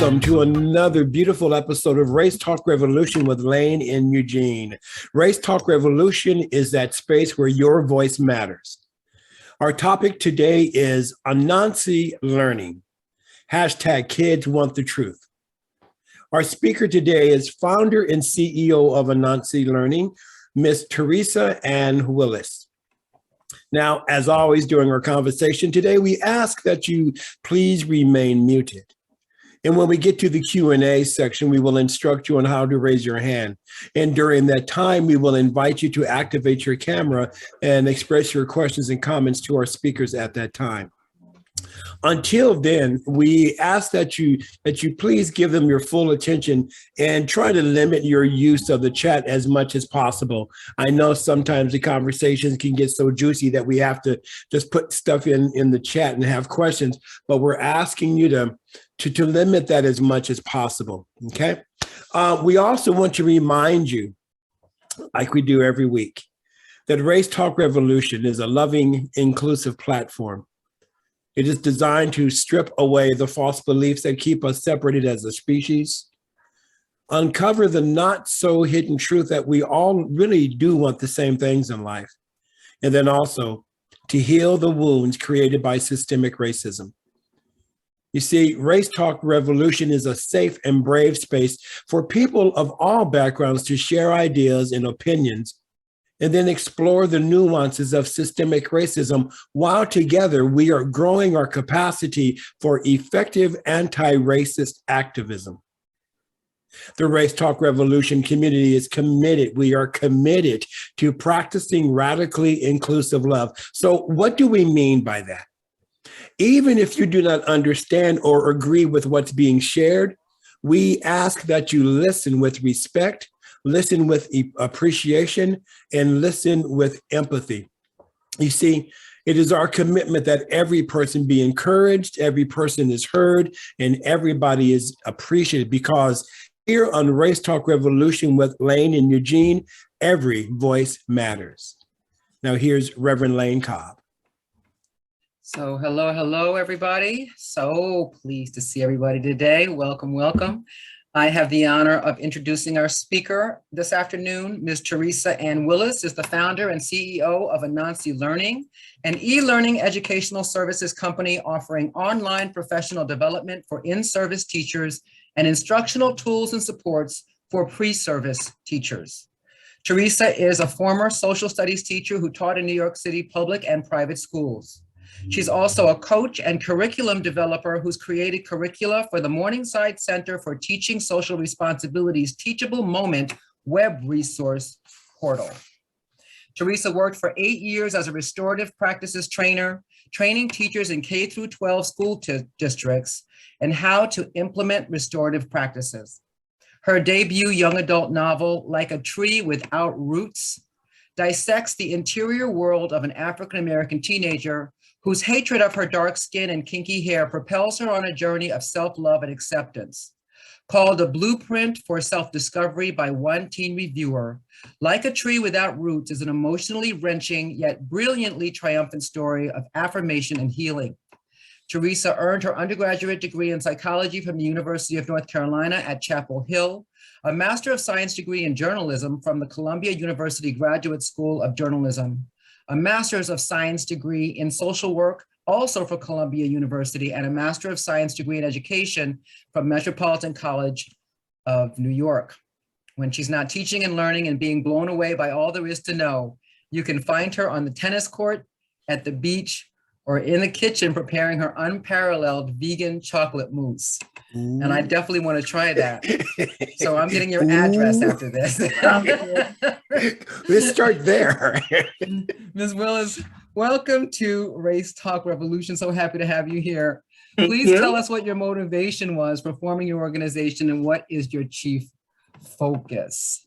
welcome to another beautiful episode of Race Talk Revolution with Lane and Eugene. Race Talk Revolution is that space where your voice matters. Our topic today is Anansi Learning. Hashtag kids want the truth. Our speaker today is founder and CEO of Anansi Learning, Miss Teresa Ann Willis. Now, as always during our conversation today, we ask that you please remain muted. And when we get to the Q&A section, we will instruct you on how to raise your hand. And during that time, we will invite you to activate your camera and express your questions and comments to our speakers at that time. Until then, we ask that you please give them your full attention and try to limit your use of the chat as much as possible. I know sometimes the conversations can get so juicy that we have to just put stuff in the chat and have questions, but we're asking you to limit that as much as possible, okay? We also want to remind you, like we do every week, that Race Talk Revolution is a loving, inclusive platform. It is designed to strip away the false beliefs that keep us separated as a species, uncover the not so hidden truth that we all really do want the same things in life, and then also to heal the wounds created by systemic racism. You see, Race Talk Revolution is a safe and brave space for people of all backgrounds to share ideas and opinions and then explore the nuances of systemic racism while together we are growing our capacity for effective anti-racist activism. The Race Talk Revolution community is committed. We are committed to practicing radically inclusive love. So what do we mean by that? Even if you do not understand or agree with what's being shared, we ask that you listen with respect, listen with appreciation, and listen with empathy. You see, it is our commitment that every person be encouraged, every person is heard, and everybody is appreciated, because here on Race Talk Revolution with Lane and Eugene, every voice matters. Now here's Reverend Lane Cobb. So hello, everybody. So pleased to see everybody today. Welcome, welcome. I have the honor of introducing our speaker this afternoon. Ms. Teresa Ann Willis is the founder and CEO of Anansi Learning, an e-learning educational services company offering online professional development for in-service teachers and instructional tools and supports for pre-service teachers. Teresa is a former social studies teacher who taught in New York City public and private schools. She's also a coach and curriculum developer who's created curricula for the Morningside Center for Teaching Social Responsibility's Teachable Moment web resource portal. Teresa worked for 8 years as a restorative practices trainer, training teachers in K-12 school districts and how to implement restorative practices. Her debut young adult novel, Like a Tree Without Roots, dissects the interior world of an African-American teenager whose hatred of her dark skin and kinky hair propels her on a journey of self-love and acceptance. Called a blueprint for self-discovery by one teen reviewer, Like a Tree Without Roots is an emotionally wrenching yet brilliantly triumphant story of affirmation and healing. Teresa earned her undergraduate degree in psychology from the University of North Carolina at Chapel Hill, a Master of Science degree in journalism from the Columbia University Graduate School of Journalism, a Master's of Science degree in social work, also for Columbia University, and a Master of Science degree in education from Metropolitan College of New York. When she's not teaching and learning and being blown away by all there is to know, you can find her on the tennis court, at the beach, or in the kitchen preparing her unparalleled vegan chocolate mousse. Ooh. And I definitely want to try that. So I'm getting your address after this. Let's start there. Ms. Willis, welcome to Race Talk Revolution. So happy to have you here. Please tell us what your motivation was for forming your organization and what is your chief focus?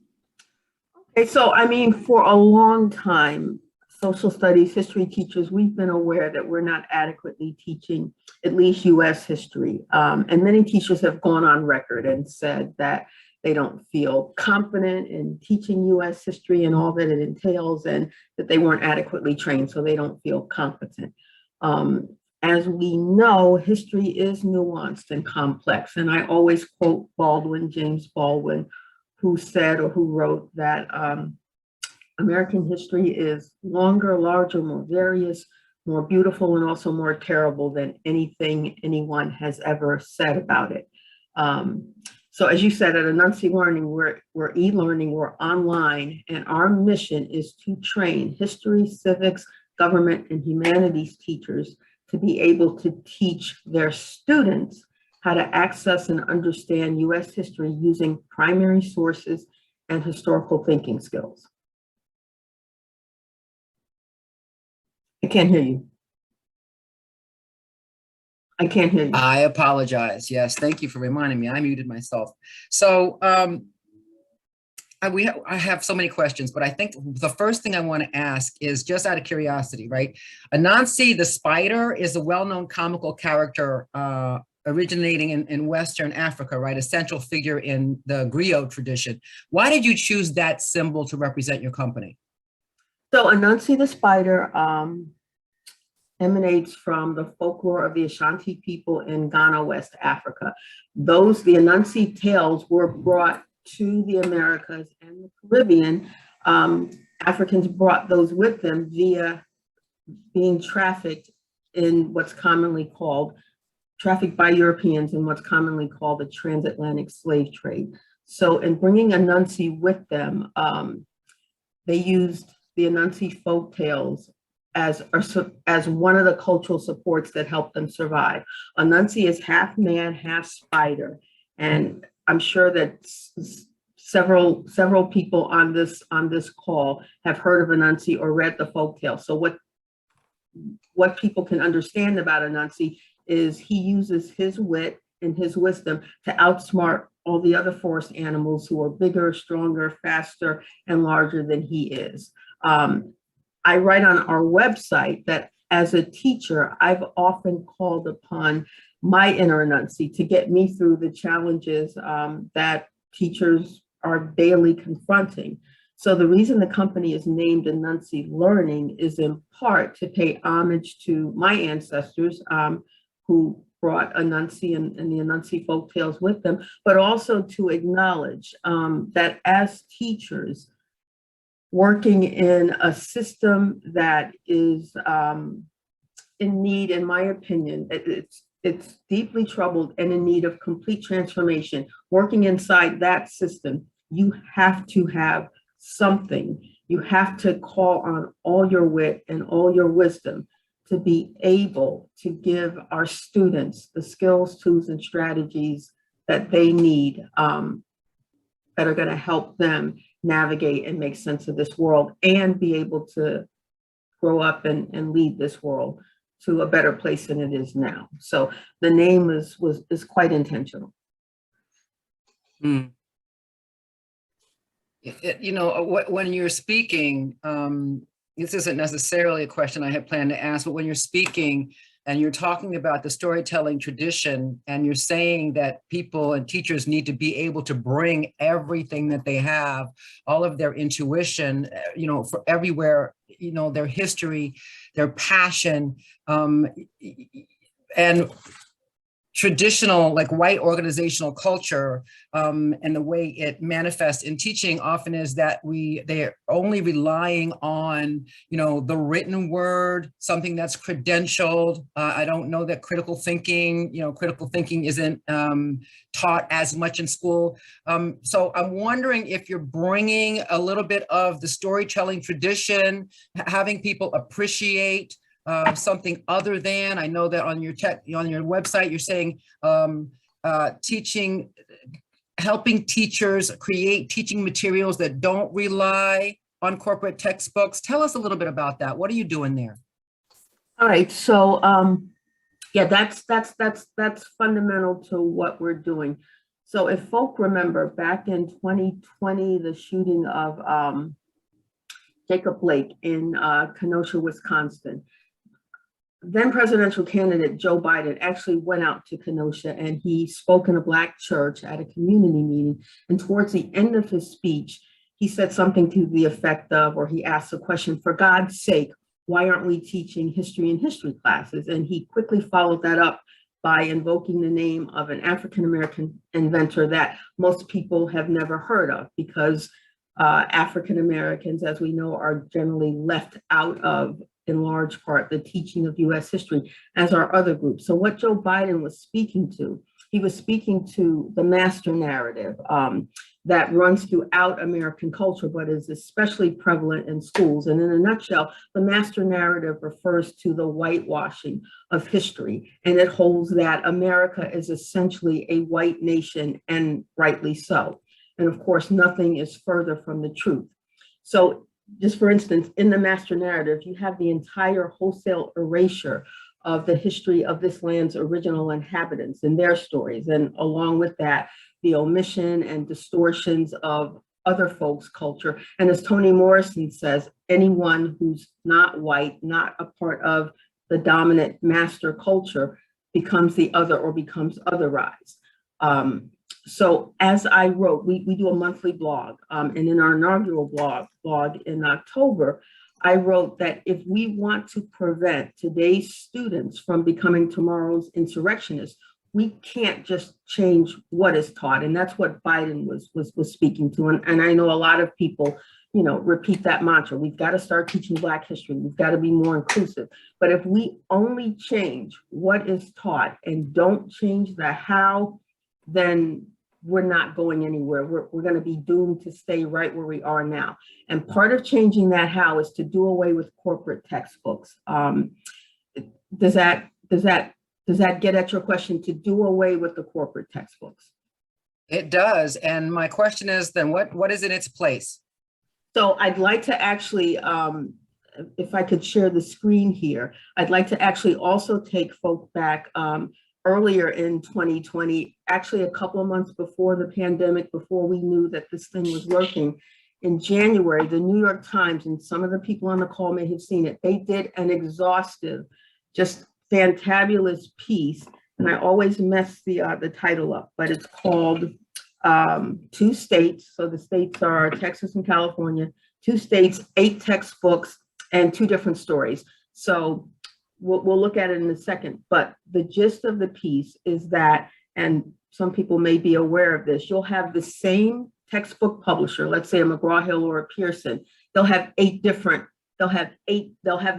Okay, so I mean, for a long time, social studies, history teachers, we've been aware that we're not adequately teaching at least US history. And many teachers have gone on record and said that they don't feel confident in teaching US history and all that it entails, and that they weren't adequately trained, so they don't feel competent. as we know, history is nuanced and complex. And I always quote Baldwin, James Baldwin, who said or who wrote that American history is longer, larger, more various, more beautiful, and also more terrible than anything anyone has ever said about it. So as you said, at Anansi Learning, we're e-learning, we're online, and our mission is to train history, civics, government, and humanities teachers to be able to teach their students how to access and understand US history using primary sources and historical thinking skills. I can't hear you. I can't hear you. I apologize. Yes, thank you for reminding me. I muted myself. So I have so many questions, but I think the first thing I want to ask is just out of curiosity, right? Anansi the Spider is a well-known comical character originating in Western Africa, right? A central figure in the griot tradition. Why did you choose that symbol to represent your company? So Anansi the Spider emanates from the folklore of the Ashanti people in Ghana, West Africa. The Anansi tales were brought to the Americas and the Caribbean. Africans brought those with them via being trafficked by Europeans in what's commonly called the transatlantic slave trade. So in bringing Anansi with them, they used the Anansi folk tales as one of the cultural supports that helped them survive. Anansi is half man, half spider. And I'm sure that several people on this call have heard of Anansi or read the folk tale. So what people can understand about Anansi is he uses his wit and his wisdom to outsmart all the other forest animals who are bigger, stronger, faster, and larger than he is. I write on our website that as a teacher, I've often called upon my inner Anansi to get me through the challenges that teachers are daily confronting. So the reason the company is named Anansi Learning is in part to pay homage to my ancestors who brought Anansi and the Anansi folk tales with them, but also to acknowledge that as teachers, working in a system that is in need, in my opinion, it's deeply troubled and in need of complete transformation. Working inside that system, you have to have something. You have to call on all your wit and all your wisdom to be able to give our students the skills, tools, and strategies that they need that are going to help them navigate and make sense of this world and be able to grow up and lead this world to a better place than it is now. So the name is quite intentional. You know, when you're speaking, this isn't necessarily a question I had planned to ask, but when you're speaking and you're talking about the storytelling tradition and you're saying that people and teachers need to be able to bring everything that they have, all of their intuition, you know, for everywhere, you know, their history, their passion, and traditional, like white organizational culture, and the way it manifests in teaching often is that they're only relying on, you know, the written word, something that's credentialed. I don't know that critical thinking isn't taught as much in school. So I'm wondering if you're bringing a little bit of the storytelling tradition, having people appreciate something other than, I know that on your website, you're saying helping teachers create teaching materials that don't rely on corporate textbooks. Tell us a little bit about that. What are you doing there? All right, so yeah, that's fundamental to what we're doing. So if folk remember back in 2020, the shooting of Jacob Blake in Kenosha, Wisconsin, then presidential candidate Joe Biden actually went out to Kenosha and he spoke in a Black church at a community meeting. And towards the end of his speech, he said something to the effect of, or he asked a question, for God's sake, why aren't we teaching history in history classes? And he quickly followed that up by invoking the name of an African-American inventor that most people have never heard of, because African-Americans, as we know, are generally left out of, in large part, the teaching of US history, as are other groups. So what Joe Biden was speaking to, he was speaking to the master narrative that runs throughout American culture, but is especially prevalent in schools. And in a nutshell, the master narrative refers to the whitewashing of history, and it holds that America is essentially a white nation, and rightly so. And of course, nothing is further from the truth. So just for instance, in the master narrative, you have the entire wholesale erasure of the history of this land's original inhabitants and their stories. And along with that, the omission and distortions of other folks' culture. And as Toni Morrison says, anyone who's not white, not a part of the dominant master culture, becomes the other or becomes otherized. So as I wrote, we do a monthly blog, and in our inaugural blog in October, I wrote that if we want to prevent today's students from becoming tomorrow's insurrectionists, we can't just change what is taught. And that's what Biden was speaking to. And I know a lot of people, you know, repeat that mantra. We've got to start teaching Black history. We've got to be more inclusive. But if we only change what is taught and don't change the how, then we're not going anywhere. We're going to be doomed to stay right where we are now. And part of changing that how is to do away with corporate textbooks. Does that get at your question, to do away with the corporate textbooks? It does. And my question is then what is in its place? So I'd like to actually, if I could share the screen here, I'd like to actually also take folk back earlier in 2020, actually a couple of months before the pandemic, before we knew that this thing was lurking. In January, the New York Times, and some of the people on the call may have seen it, they did an exhaustive, just fantabulous piece. And I always mess the title up, but it's called Two States. So the states are Texas and California, 2 states, 8 textbooks, and 2 different stories. So we'll look at it in a second, but the gist of the piece is that, and some people may be aware of this, you'll have the same textbook publisher, let's say a McGraw-Hill or a Pearson, they'll have the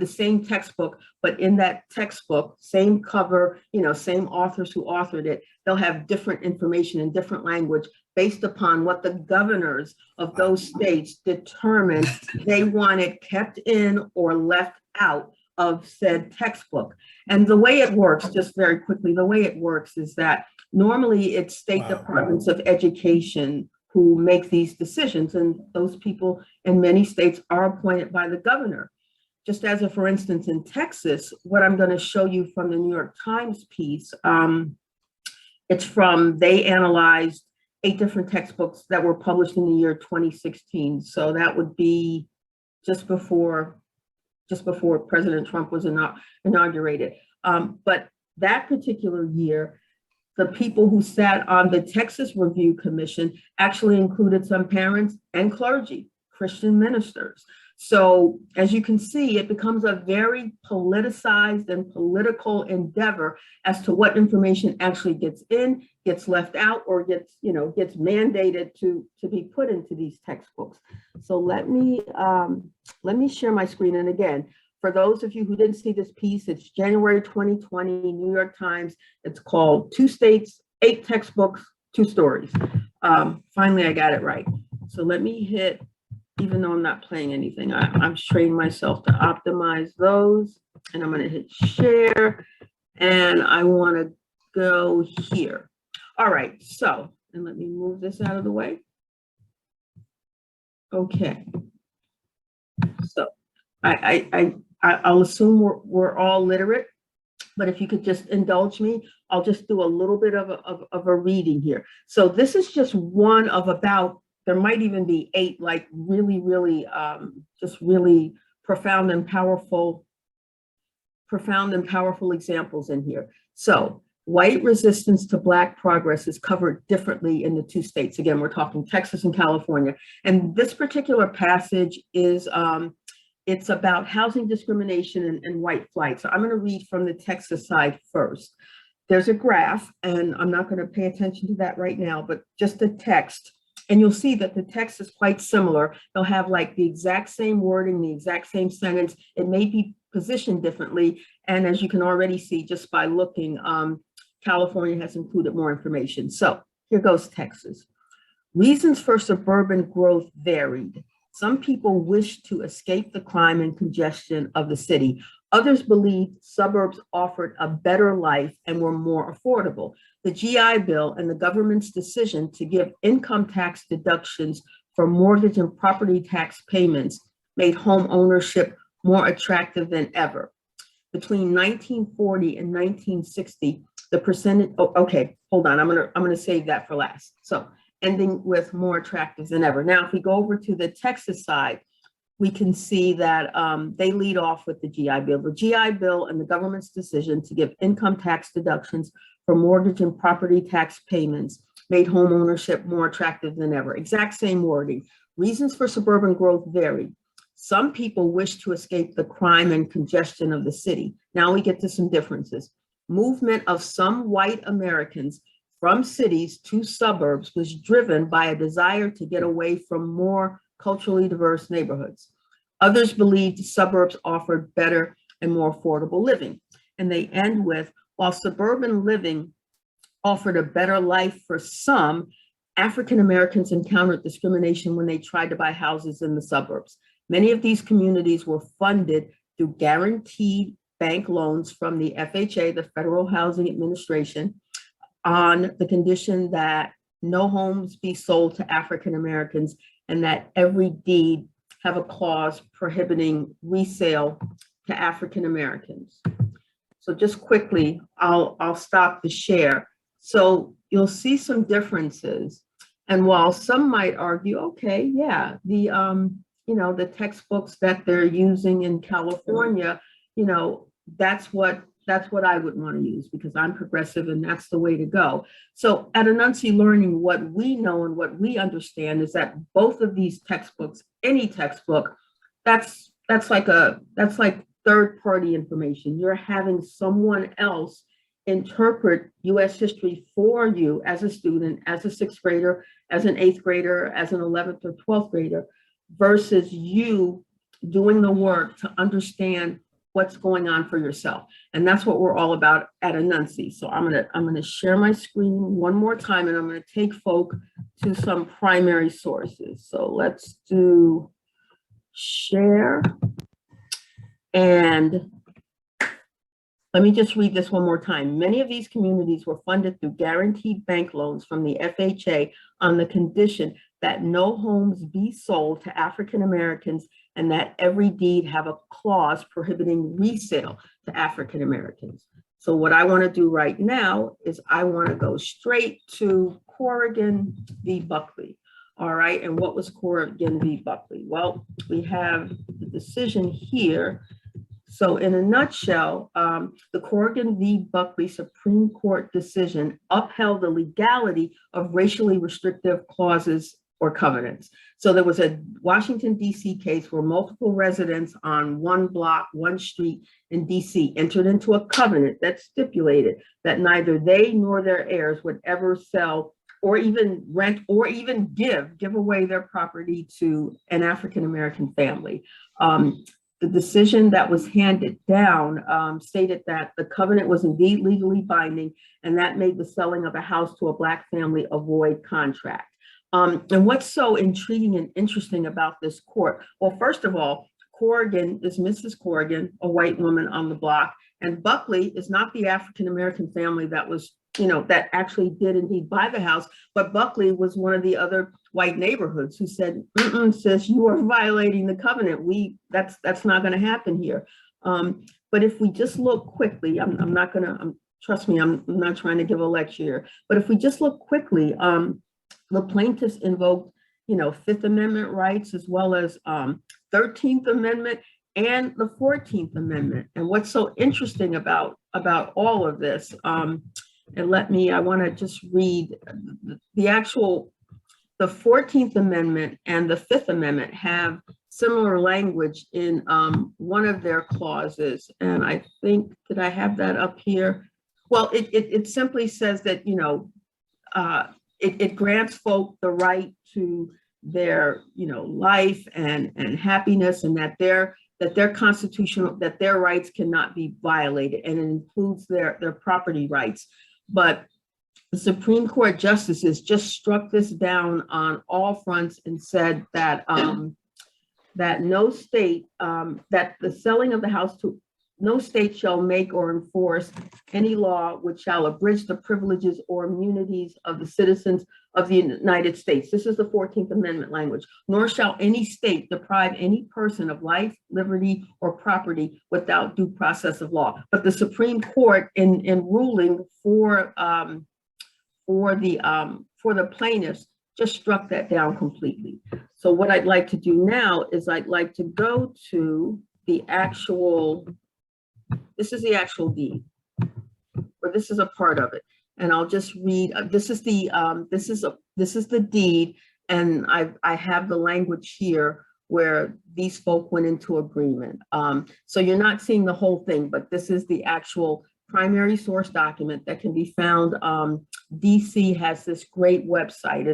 same textbook, but in that textbook, same cover, you know, same authors who authored it, they'll have different information in different language based upon what the governors of those states determined they wanted kept in or left out of said textbook. And the way it works, just very quickly, the way it works is that normally it's state departments of education who make these decisions, and those people in many states are appointed by the governor. Just as a, for instance, in Texas, what I'm going to show you from the New York Times piece, it's from, they analyzed 8 different textbooks that were published in the year 2016. So that would be just before President Trump was inaugurated. But that particular year, the people who sat on the Texas Review Commission actually included some parents and clergy, Christian ministers. So as you can see, it becomes a very politicized and political endeavor as to what information actually gets in, gets left out, or gets mandated to be put into these textbooks. So let me share my screen. And again, for those of you who didn't see this piece, it's January 2020, New York Times. It's called 2 States, 8 Textbooks, 2 Stories. Finally, I got it right. So let me hit, even though I'm not playing anything, I'm trained myself to optimize those. And I'm going to hit share. And I want to go here. All right. So, and let me move this out of the way. Okay. So I'll assume we're all literate, but if you could just indulge me, I'll just do a little bit of a reading here. So this is just one of about, there might even be 8 like really just really profound and powerful examples in here. So white resistance to Black progress is covered differently in the 2 states. Again, we're talking Texas and California. And this particular passage is it's about housing discrimination and white flight. So I'm going to read from the Texas side first. There's a graph, and I'm not going to pay attention to that right now, but just the text. And you'll see that the text is quite similar. They'll have like the exact same wording, the exact same sentence. It may be positioned differently. And as you can already see just by looking, California has included more information. So here goes Texas. Reasons for suburban growth varied. Some people wished to escape the crime and congestion of the city. Others believed suburbs offered a better life and were more affordable. The GI Bill and the government's decision to give income tax deductions for mortgage and property tax payments made home ownership more attractive than ever. Between 1940 and 1960, the percentage, okay, hold on, I'm gonna save that for last. So ending with more attractive than ever. Now, if we go over to the Texas side, we can see that they lead off with the GI Bill. The GI Bill and the government's decision to give income tax deductions for mortgage and property tax payments made home ownership more attractive than ever. Exact same wording. Reasons for suburban growth vary. Some people wish to escape the crime and congestion of the city. Now we get to some differences. Movement of some white Americans from cities to suburbs was driven by a desire to get away from more culturally diverse neighborhoods. Others believed suburbs offered better and more affordable living. And they end with, while suburban living offered a better life for some, African Americans encountered discrimination when they tried to buy houses in the suburbs. Many of these communities were funded through guaranteed bank loans from the FHA, the Federal Housing Administration, on the condition that no homes be sold to African Americans and that every deed have a clause prohibiting resale to African Americans. So just quickly, I'll stop the share. So you'll see some differences. And while some might argue, okay, yeah, the textbooks that they're using in California, that's what I would want to use because I'm progressive and that's the way to go. So at Anansi Learning, what we know and what we understand is that both of these textbooks, any textbook, that's like third-party information. You're having someone else interpret US history for you as a student, as a sixth grader, as an eighth grader, as an 11th or 12th grader, versus you doing the work to understand what's going on for yourself. And that's what we're all about at Anansi. So I'm gonna share my screen one more time and I'm gonna take folk to some primary sources. So let's do share. And let me just read this one more time. Many of these communities were funded through guaranteed bank loans from the FHA on the condition that no homes be sold to African Americans and that every deed have a clause prohibiting resale to African Americans. So what I want to do right now is I want to go straight to Corgan v. Buckley. All right, and what was Corgan v. Buckley? Well, we have the decision here. So in a nutshell, the Corgan v. Buckley Supreme Court decision upheld the legality of racially restrictive clauses or covenants. So there was a Washington, D.C. case where multiple residents on one block, one street in D.C. entered into a covenant that stipulated that neither they nor their heirs would ever sell or even rent or even give away their property to an African-American family. The decision that was handed down stated that the covenant was indeed legally binding, and that made the selling of a house to a Black family a void contract. And what's so intriguing and interesting about this court? Well, first of all, Corgan is Mrs. Corgan, a white woman on the block, and Buckley is not the African-American family that was, that actually did indeed buy the house, but Buckley was one of the other white neighborhoods who said, sis, you are violating the covenant. That's not going to happen here. But if we just look quickly, trust me, I'm not trying to give a lecture here, but if we just look quickly, the plaintiffs invoked, Fifth Amendment rights as well as 13th Amendment and the 14th Amendment. And what's so interesting about all of this, I want to just read the 14th Amendment and the Fifth Amendment have similar language in one of their clauses. And I think, did I have that up here? Well, it simply says that, it grants folk the right to their, life and happiness, and that their constitutional, that their rights cannot be violated, and it includes their property rights. But the Supreme Court justices just struck this down on all fronts and said that that no state, that the selling of the house to no state shall make or enforce any law which shall abridge the privileges or immunities of the citizens of the United States. This is the 14th Amendment language. Nor shall any state deprive any person of life, liberty, or property without due process of law. But the Supreme Court, in ruling for the plaintiffs, just struck that down completely. So what I'd like to do now is I'd like to go to the actual, this is the actual deed, or this is a part of it. And I'll just read, this is the deed, and I have the language here where these folk went into agreement. So you're not seeing the whole thing, but this is the actual primary source document that can be found. DC has this great website.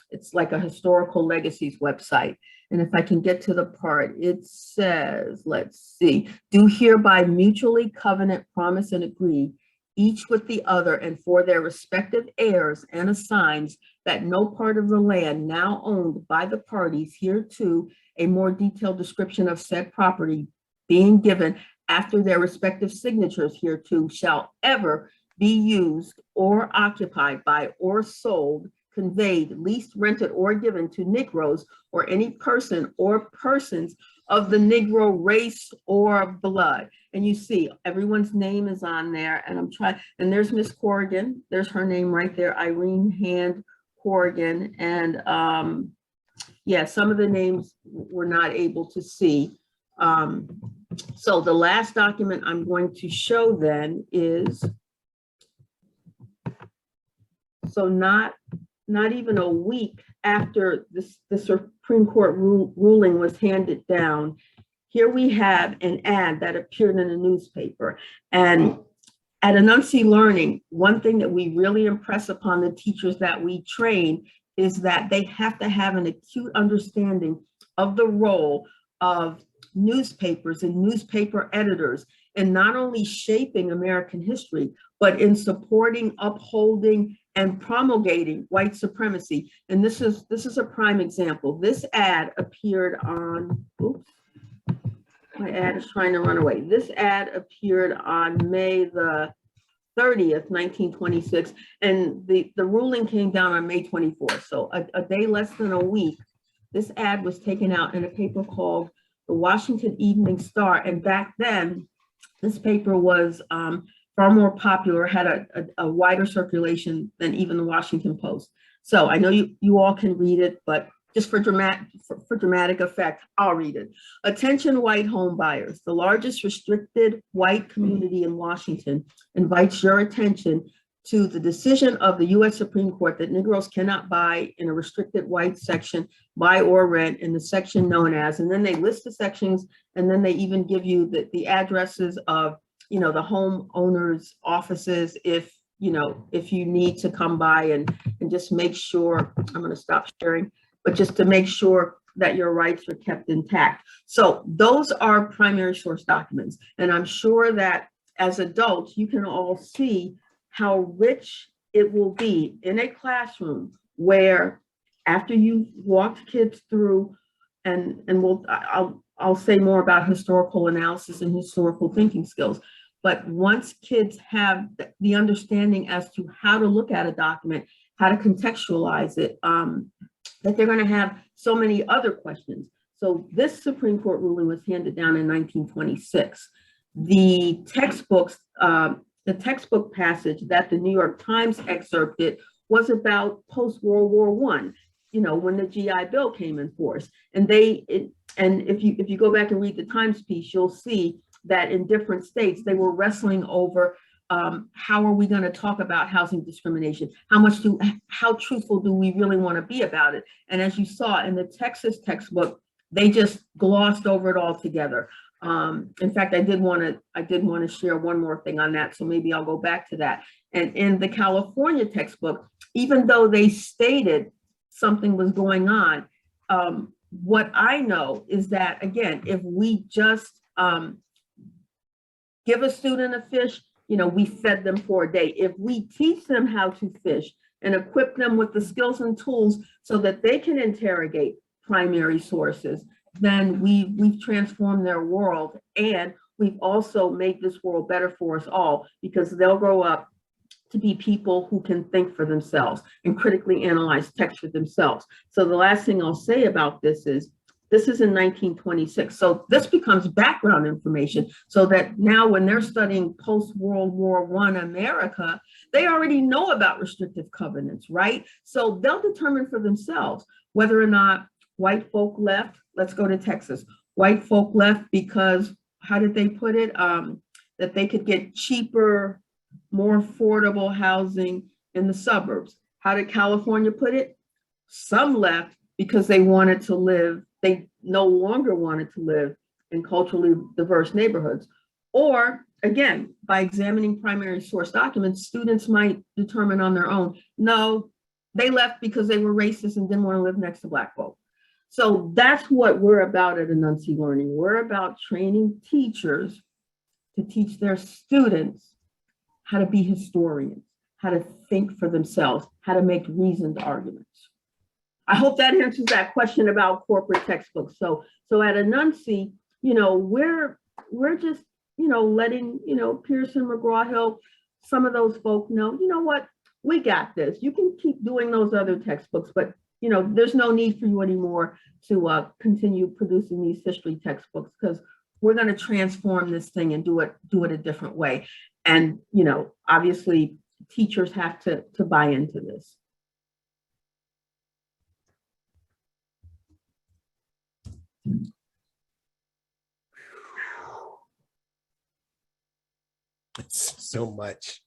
It's like a historical legacies website. And if I can get to the part, it says, let's see, do hereby mutually covenant, promise, and agree, each with the other and for their respective heirs, and assigns that no part of the land now owned by the parties hereto, a more detailed description of said property being given after their respective signatures hereto, shall ever be used or occupied by or sold, conveyed, leased, rented, or given to Negroes or any person or persons of the Negro race or blood. And you see everyone's name is on there, and I'm trying, and there's Miss Corgan, there's her name right there, Irene Hand Corgan. And yeah, some of the names we're not able to see. So the last document I'm going to show then is, so not even a week after the Supreme Court ruling was handed down, here we have an ad that appeared in a newspaper. And at Anansi Learning, one thing that we really impress upon the teachers that we train is that they have to have an acute understanding of the role of newspapers and newspaper editors in not only shaping American history, but in supporting, upholding, and promulgating white supremacy. And this is a prime example. This ad appeared on, oops, my ad is trying to run away. This ad appeared on May the 30th, 1926, and the ruling came down on May 24th. So a day less than a week, this ad was taken out in a paper called the Washington Evening Star. And back then, this paper was far more popular, had a wider circulation than even the Washington Post. So I know you all can read it, but just for dramatic effect, I'll read it. Attention white home buyers. The largest restricted white community in Washington invites your attention to the decision of the U.S. Supreme Court that Negroes cannot buy in a restricted white section, buy or rent in the section known as, and then they list the sections, and then they even give you the addresses of, the homeowners' offices if you need to come by and just make sure, I'm going to stop sharing, but just to make sure that your rights are kept intact. So those are primary source documents. And I'm sure that as adults, you can all see how rich it will be in a classroom where after you walked kids through, and I'll say more about historical analysis and historical thinking skills. But once kids have the understanding as to how to look at a document, how to contextualize it, that they're going to have so many other questions. So this Supreme Court ruling was handed down in 1926. The textbooks, the textbook passage that the New York Times excerpted was about post-World War I, when the GI Bill came in force. And if you go back and read the Times piece, you'll see that in different states, they were wrestling over how are we going to talk about housing discrimination? How truthful do we really want to be about it? And as you saw in the Texas textbook, they just glossed over it altogether. In fact, I did want to share one more thing on that, so maybe I'll go back to that. And in the California textbook, even though they stated something was going on, what I know is that, again, if we just give a student a fish, we fed them for a day. If we teach them how to fish and equip them with the skills and tools so that they can interrogate primary sources, then we've transformed their world, and we've also made this world better for us all, because they'll grow up to be people who can think for themselves and critically analyze text for themselves. So the last thing I'll say about this is in 1926. So this becomes background information, so that now when they're studying post-World War I America, they already know about restrictive covenants, right? So they'll determine for themselves whether or not white folk left. Let's go to Texas. White folk left because, how did they put it? That they could get cheaper, more affordable housing in the suburbs. How did California put it? Some left because they wanted to live, they no longer wanted to live in culturally diverse neighborhoods. Or again, by examining primary source documents, students might determine on their own, no, they left because they were racist and didn't want to live next to Black folk. So that's what we're about at Anansi Learning. We're about training teachers to teach their students how to be historians, how to think for themselves, how to make reasoned arguments. I hope that answers that question about corporate textbooks. So at Anansi, we're just, letting, Pearson, McGraw-Hill, some of those folk know, you know what, we got this. You can keep doing those other textbooks, but there's no need for you anymore to continue producing these history textbooks, because we're going to transform this thing and do it a different way. And, obviously teachers have to buy into this. It's so much.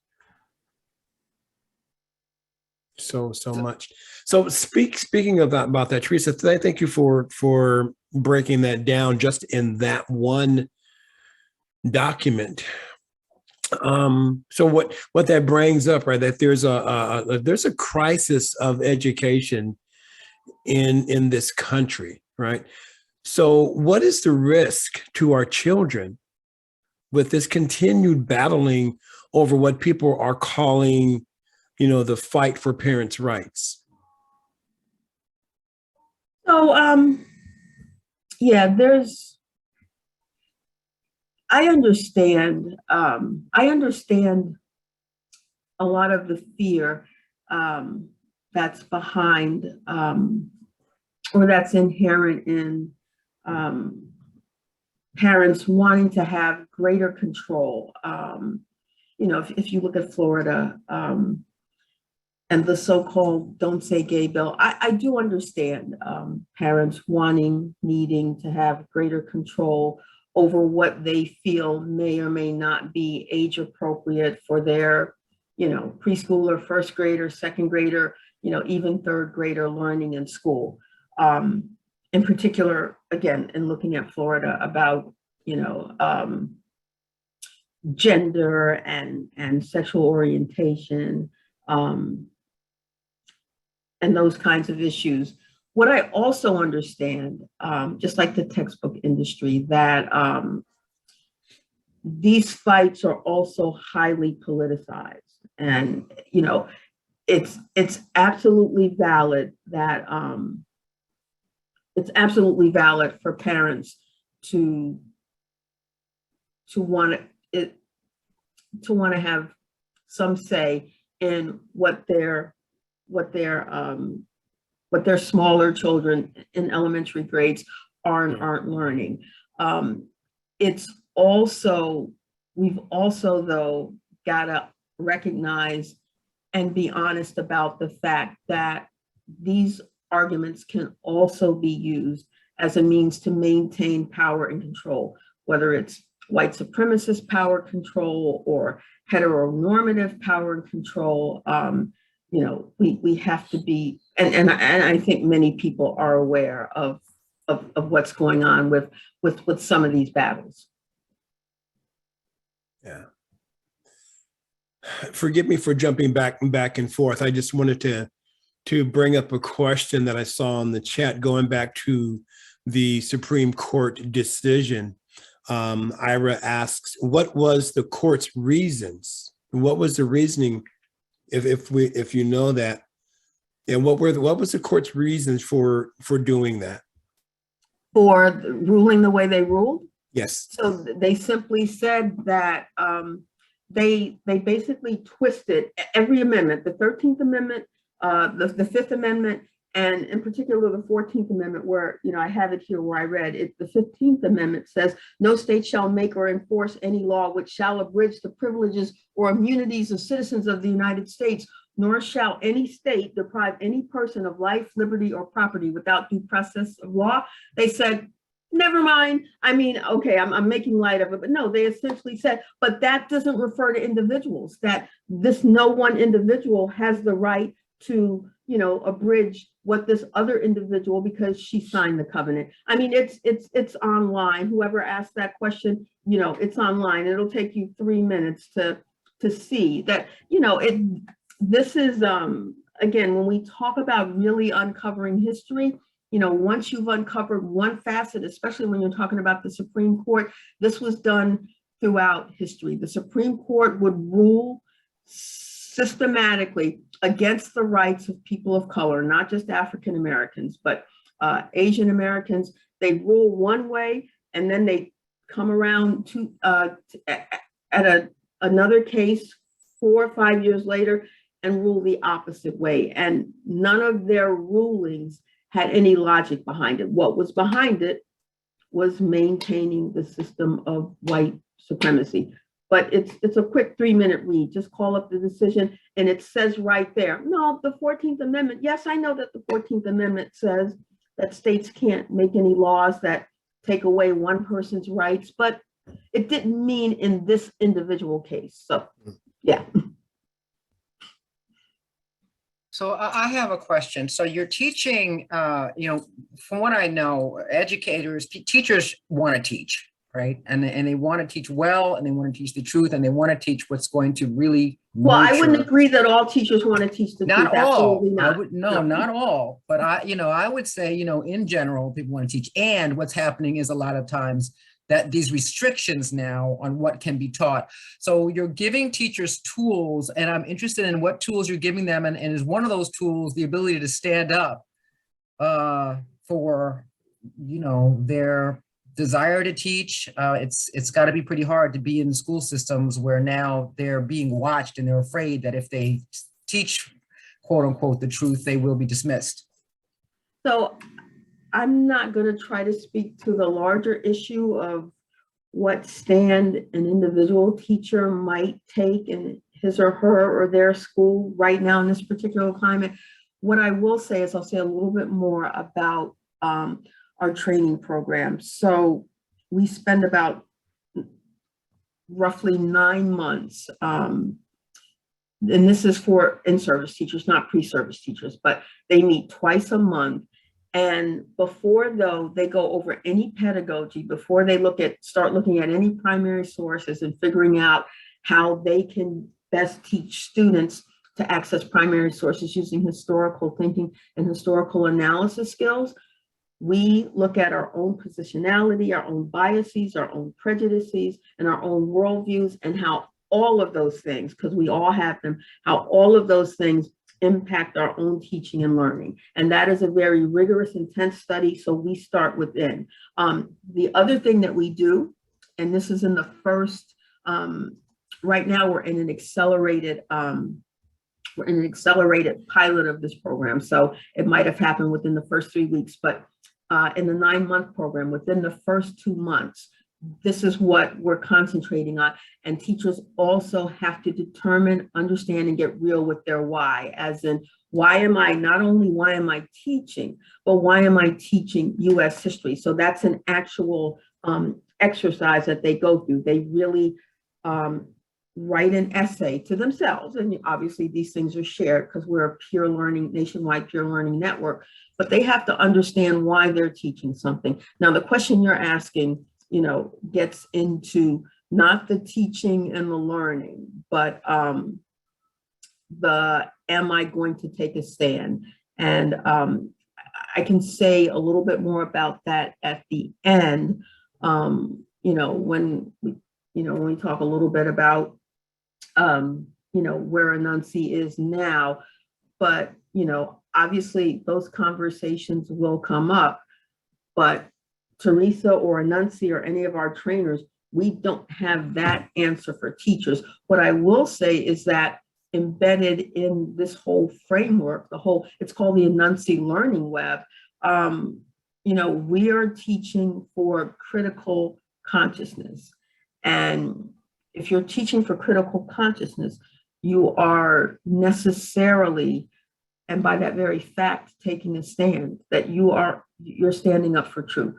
So much. So speaking about that, Teresa, thank you for breaking that down just in that one document. So what that brings up, right, that there's a crisis of education in this country, right? So what is the risk to our children with this continued battling over what people are calling, the fight for parents' rights? So, yeah, I understand a lot of the fear that's behind or that's inherent in parents wanting to have greater control. If you look at Florida and the so-called Don't Say Gay bill, I do understand parents needing to have greater control over what they feel may or may not be age appropriate for their, preschooler, first grader, second grader, even third grader learning in school. In particular, again, in looking at Florida about, gender and sexual orientation and those kinds of issues. What I also understand, just like the textbook industry, that these fights are also highly politicized. And, it's absolutely valid that it's absolutely valid for parents to want to have some say in what their smaller children in elementary grades are and aren't learning. We've also though gotta recognize and be honest about the fact that these arguments can also be used as a means to maintain power and control, whether it's white supremacist power control or heteronormative power and control. We have to be, and I think many people are aware of of what's going on with some of these battles. Yeah. Forgive me for jumping back and forth. I just wanted to bring up a question that I saw in the chat going back to the Supreme Court decision. Ira asks, what was the court's reasons? What was the reasoning, if you know that? And what was the court's reasons for doing that? For ruling the way they ruled? Yes. So they simply said that they basically twisted every amendment, the 13th Amendment, the Fifth Amendment, and in particular the 14th Amendment, where, I have it here where I read it. The 15th Amendment says, no state shall make or enforce any law which shall abridge the privileges or immunities of citizens of the United States, nor shall any state deprive any person of life, liberty, or property without due process of law. They said, never mind. I mean, okay, I'm making light of it, but no, they essentially said, but that doesn't refer to individuals, that no one individual has the right to, abridge what this other individual, because she signed the covenant. I mean, it's online. Whoever asked that question, it's online. It'll take you 3 minutes to see that, this is, again, when we talk about really uncovering history, once you've uncovered one facet, especially when you're talking about the Supreme Court, this was done throughout history. The Supreme Court would rule systematically against the rights of people of color, not just African Americans, but Asian Americans. They rule one way, and then they come around to at another case 4 or 5 years later and rule the opposite way. And none of their rulings had any logic behind it. What was behind it was maintaining the system of white supremacy. But it's a quick 3-minute read. Just call up the decision and it says right there, no, the 14th Amendment. Yes, I know that the 14th Amendment says that states can't make any laws that take away one person's rights, but it didn't mean in this individual case. So, yeah. So I have a question. So you're teaching, from what I know, teachers want to teach, right? And they want to teach well, and they want to teach the truth, and they want to teach what's going to really Well, I wouldn't agree that all teachers want to teach the truth. Not all. Not. Not all. But I would say, in general, people want to teach. And what's happening is a lot of times that these restrictions now on what can be taught. So you're giving teachers tools, and I'm interested in what tools you're giving them. And is one of those tools the ability to stand up for, their desire to teach? It's got to be pretty hard to be in the school systems where now they're being watched and they're afraid that if they teach, quote unquote, the truth, they will be dismissed. So I'm not going to try to speak to the larger issue of what stand an individual teacher might take in his or her or their school right now in this particular climate. What I will say is I'll say a little bit more about our training program. So we spend about roughly 9 months, and this is for in-service teachers, not pre-service teachers, but they meet twice a month. And before, though, they go over any pedagogy, before they start looking at any primary sources and figuring out how they can best teach students to access primary sources using historical thinking and historical analysis skills. We look at our own positionality, our own biases, our own prejudices, and our own worldviews, and how all of those things, because we all have them, how all of those things impact our own teaching and learning. And that is a very rigorous, intense study. So we start within. The other thing that we do, and this is in the first, right now we're in an accelerated pilot of this program. So it might have happened within the first 3 weeks, but in the 9-month program, within the first 2 months, this is what we're concentrating on. And teachers also have to determine, understand, and get real with their why, as in, not only why am I teaching, but why am I teaching US history? So that's an actual exercise that they go through. They really write an essay to themselves. And obviously these things are shared because we're a nationwide peer learning network. but they have to understand why they're teaching something. Now, the question you're asking, gets into not the teaching and the learning, but am I going to take a stand? And I can say a little bit more about that at the end, when we talk a little bit about, where Anansi is now, but, obviously those conversations will come up, but Teresa or Anansi or any of our trainers, we don't have that answer for teachers. What I will say is that embedded in this whole framework, it's called the Anansi Learning Web. We are teaching for critical consciousness. And if you're teaching for critical consciousness, you are necessarily, and by that very fact, taking a stand, that you're standing up for truth.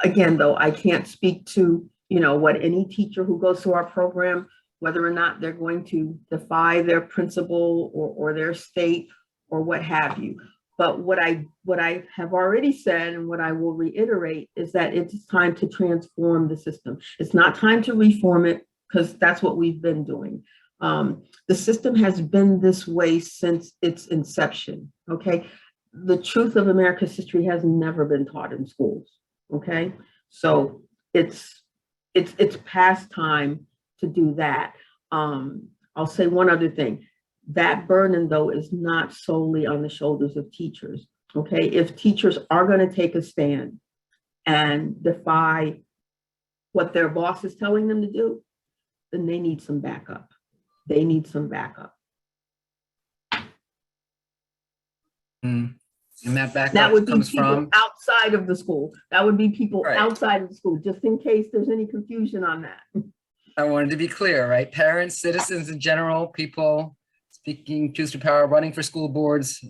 Again, though, I can't speak to, what any teacher who goes through our program, whether or not they're going to defy their principal or their state or what have you. But what I have already said and what I will reiterate is that it's time to transform the system. It's not time to reform it, because that's what we've been doing. The system has been this way since its inception, okay? The truth of America's history has never been taught in schools, okay? So it's past time to do that. I'll say one other thing. That burden, though, is not solely on the shoulders of teachers, okay? If teachers are going to take a stand and defy what their boss is telling them to do, then they need some backup. They need some backup. And that backup That would be comes people from outside of the school. That would be people Right. outside of the school, just in case there's any confusion on that. I wanted to be clear, right? Parents, citizens in general, people speaking truth to power, running for school boards,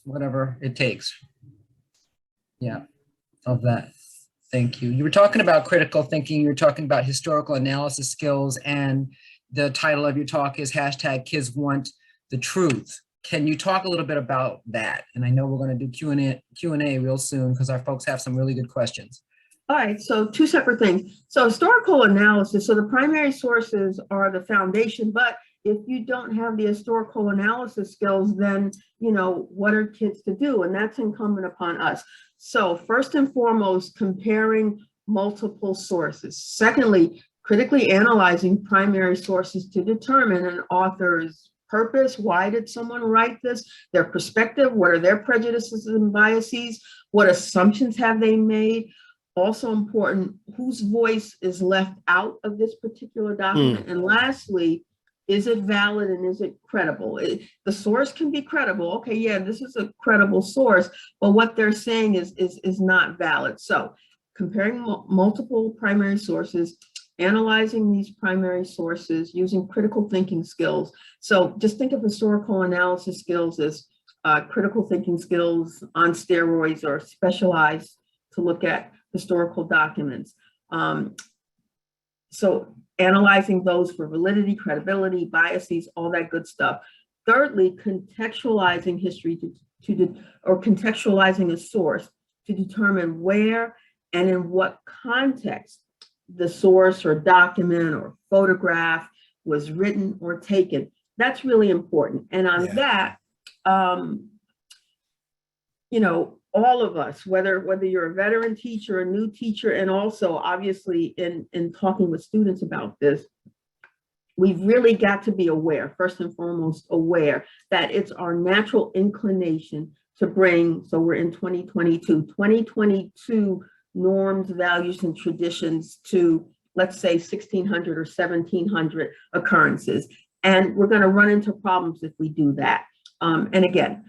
whatever it takes. Yeah, of that. Thank you. You were talking about critical thinking. You were talking about historical analysis skills, and the title of your talk is #Kids Want the Truth. Can you talk a little bit about that? And I know we're going to do Q&A real soon because our folks have some really good questions. All right, so two separate things. So historical analysis, so the primary sources are the foundation, but if you don't have the historical analysis skills, then, what are kids to do? And that's incumbent upon us. So first and foremost, comparing multiple sources. Secondly, critically analyzing primary sources to determine an author's purpose. Why did someone write this? Their perspective, what are their prejudices and biases? What assumptions have they made? Also important, whose voice is left out of this particular document? And lastly, is it valid and is it credible? The source can be credible. Okay, yeah, this is a credible source, but what they're saying is not valid. So comparing multiple primary sources, analyzing these primary sources, using critical thinking skills. So just think of historical analysis skills as critical thinking skills on steroids or specialized to look at historical documents. So analyzing those for validity, credibility, biases, all that good stuff. Thirdly, contextualizing history or contextualizing a source to determine where and in what context the source or document or photograph was written or taken. That's really important. And on that, all of us, whether you're a veteran teacher, a new teacher, and also obviously in talking with students about this, we've really got to be aware, first and foremost, aware that it's our natural inclination to bring, so we're in 2022 norms, values, and traditions to, let's say, 1600 or 1700 occurrences. And we're going to run into problems if we do that. And again,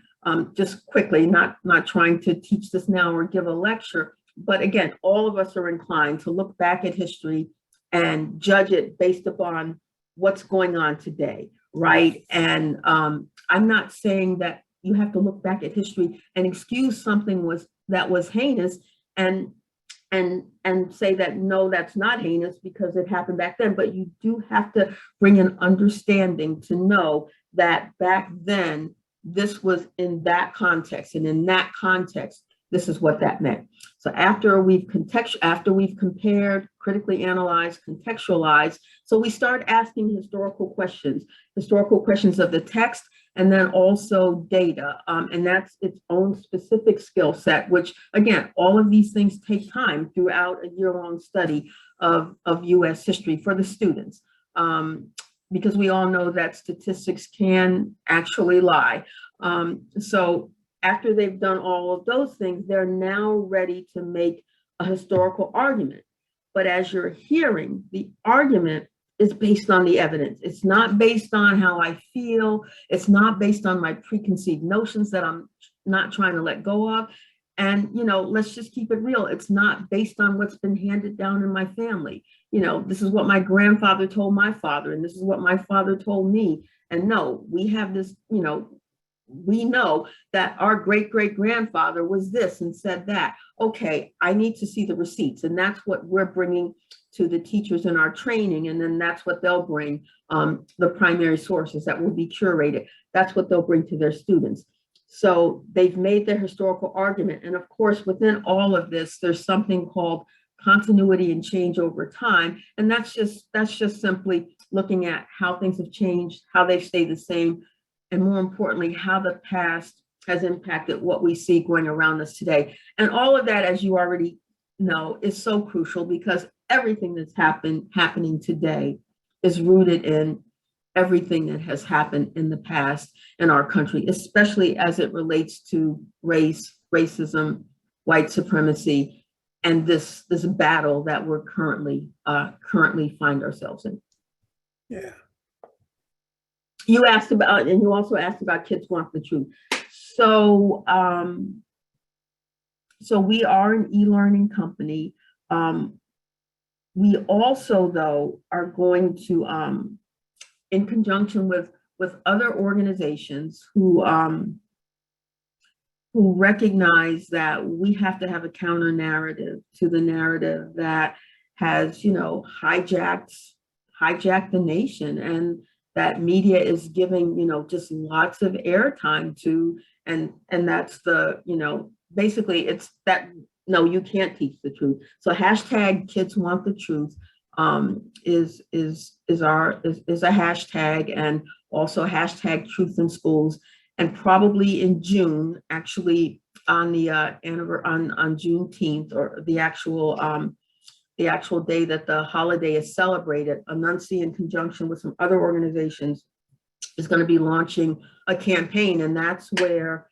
just quickly, not trying to teach this now or give a lecture, but again, all of us are inclined to look back at history and judge it based upon what's going on today, right? And I'm not saying that you have to look back at history and excuse something that was heinous and say that, no, that's not heinous because it happened back then, but you do have to bring an understanding to know that back then, this was in that context, and in that context, this is what that meant. So after we've compared, critically analyzed, contextualized, so we start asking historical questions of the text, and then also data. And that's its own specific skill set, which again, all of these things take time throughout a year-long study of US history for the students. Because we all know that statistics can actually lie. So after they've done all of those things, they're now ready to make a historical argument. But as you're hearing, the argument is based on the evidence. It's not based on how I feel. It's not based on my preconceived notions that I'm not trying to let go of. And, let's just keep it real. It's not based on what's been handed down in my family. This is what my grandfather told my father, and this is what my father told me. And no, we have this, we know that our great-great-grandfather was this and said that. Okay, I need to see the receipts. And that's what we're bringing to the teachers in our training. And then that's what they'll bring, the primary sources that will be curated. That's what they'll bring to their students. So they've made their historical argument. And of course, within all of this, there's something called continuity and change over time. And that's just simply looking at how things have changed, how they've stayed the same, and more importantly, how the past has impacted what we see going around us today. And all of that, as you already know, is so crucial because everything that's happening today is rooted in everything that has happened in the past in our country, especially as it relates to race, racism, white supremacy, and this battle that we're currently find ourselves in. Yeah. You asked about, and you also asked about Kids Want the Truth. So, so we are an e-learning company. We also, though, are going to, in conjunction with other organizations who recognize that we have to have a counter narrative to the narrative that has, hijacked the nation, and that media is giving, just lots of airtime to, and that's the, basically it's that, no, you can't teach the truth. So hashtag Kids Want the Truth is a hashtag, and also hashtag Truth in Schools. And probably in June, actually on the on Juneteenth, or the actual day that the holiday is celebrated, Anansi, in conjunction with some other organizations, is going to be launching a campaign. And that's where,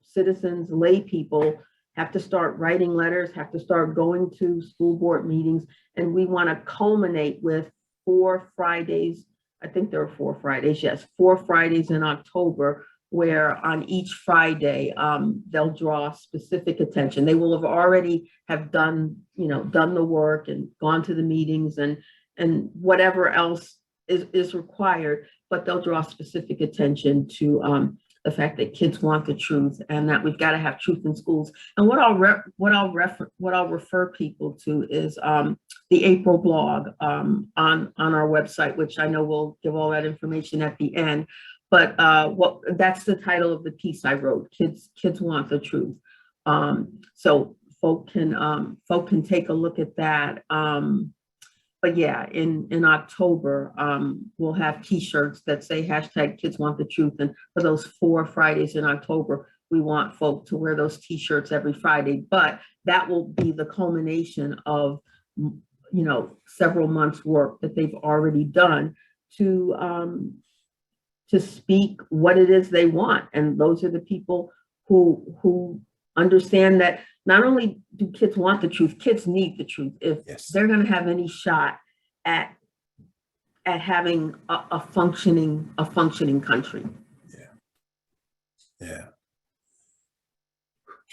citizens, lay people have to start writing letters, have to start going to school board meetings. And we want to culminate with 4 Fridays. I think there are 4 Fridays, yes, 4 Fridays in October, where on each Friday, they'll draw specific attention. They will have already have done the work and gone to the meetings and whatever else is required, but they'll draw specific attention to the fact that kids want the truth, and that we've got to have truth in schools. And what I'll refer people to is the April blog on our website, which I know we'll give all that information at the end. But that's the title of the piece I wrote. Kids Want the Truth. So folk can take a look at that. But yeah, in October, we'll have T-shirts that say hashtag Kids Want the Truth. And for those 4 Fridays in October, we want folk to wear those T-shirts every Friday. But that will be the culmination of, several months' work that they've already done to speak what it is they want. And those are the people who understand that not only do kids want the truth, kids need the truth if they're going to have any shot at having a functioning country. Yeah.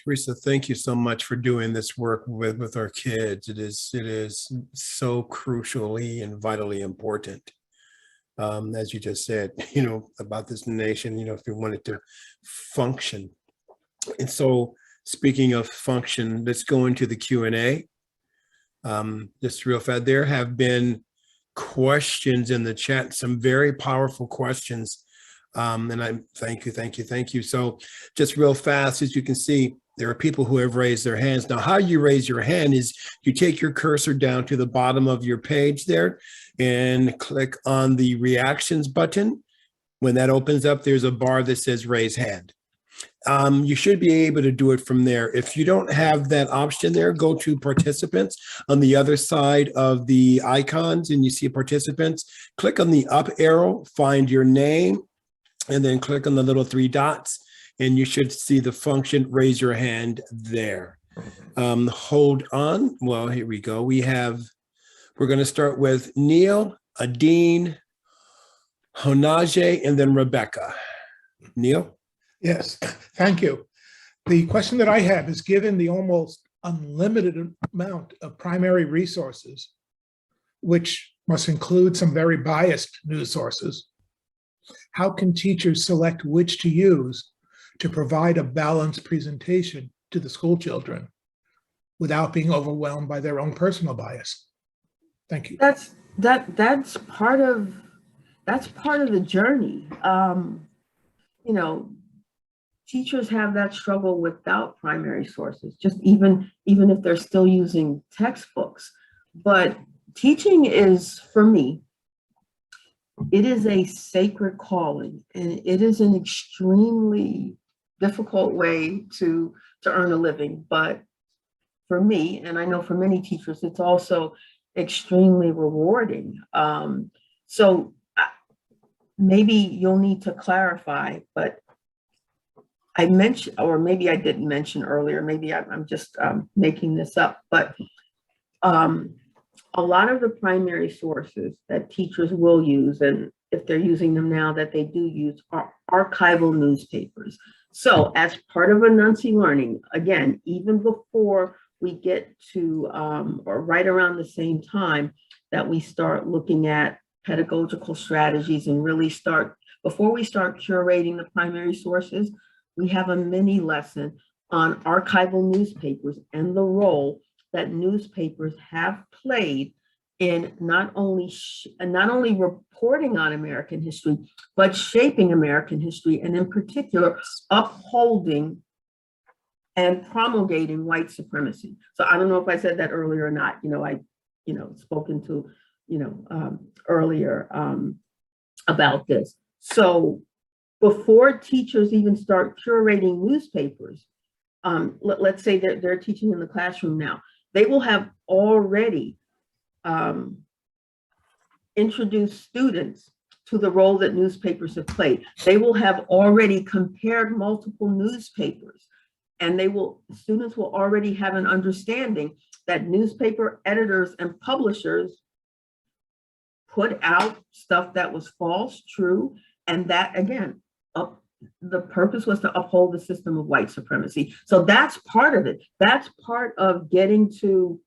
Teresa, thank you so much for doing this work with our kids. It is so crucially and vitally important. As you just said, about this nation, if we want it to function. And so, speaking of function, let's go into the Q&A. Just real fast, there have been questions in the chat, some very powerful questions. And I thank you. So just real fast, as you can see, There are people who have raised their hands. Now, how you raise your hand is you take your cursor down to the bottom of your page there and click on the reactions button. When that opens up, there's a bar that says raise hand. You should be able to do it from there. If you don't have that option there, go to participants on the other side of the icons and you see participants. Click on the up arrow, find your name, and then click on the little 3 dots. And you should see the function raise your hand there. Hold on. Well, here we go. We're going to start with Neil, Adine, Honaje, and then Rebecca. Neil? Yes, thank you. The question that I have is, given the almost unlimited amount of primary resources, which must include some very biased news sources, how can teachers select which to use to provide a balanced presentation to the school children without being overwhelmed by their own personal bias? Thank you. That's part of the journey. You know, teachers have that struggle without primary sources, just even if they're still using textbooks. But teaching is, for me, it is a sacred calling, and it is an extremely difficult way to earn a living. But for me, and I know for many teachers, it's also extremely rewarding. So maybe you'll need to clarify, but I mentioned, or maybe I didn't mention earlier, maybe I'm just making this up, but a lot of the primary sources that teachers will use, and if they're using them now, that they do use, are archival newspapers. So as part of Anansi Learning, again, even before we get to, or right around the same time that we start looking at pedagogical strategies and really before we start curating the primary sources, we have a mini lesson on archival newspapers and the role that newspapers have played in not only reporting on American history, but shaping American history, and in particular, upholding and promulgating white supremacy. So I don't know if I said that earlier or not. Spoken to, earlier about this. So before teachers even start curating newspapers, let's say that they're teaching in the classroom now, they will have already introduced students to the role that newspapers have played. They will have already compared multiple newspapers, and students will already have an understanding that newspaper editors and publishers put out stuff that was false, true, and that, again, the purpose was to uphold the system of white supremacy. So that's part of it. That's part of getting to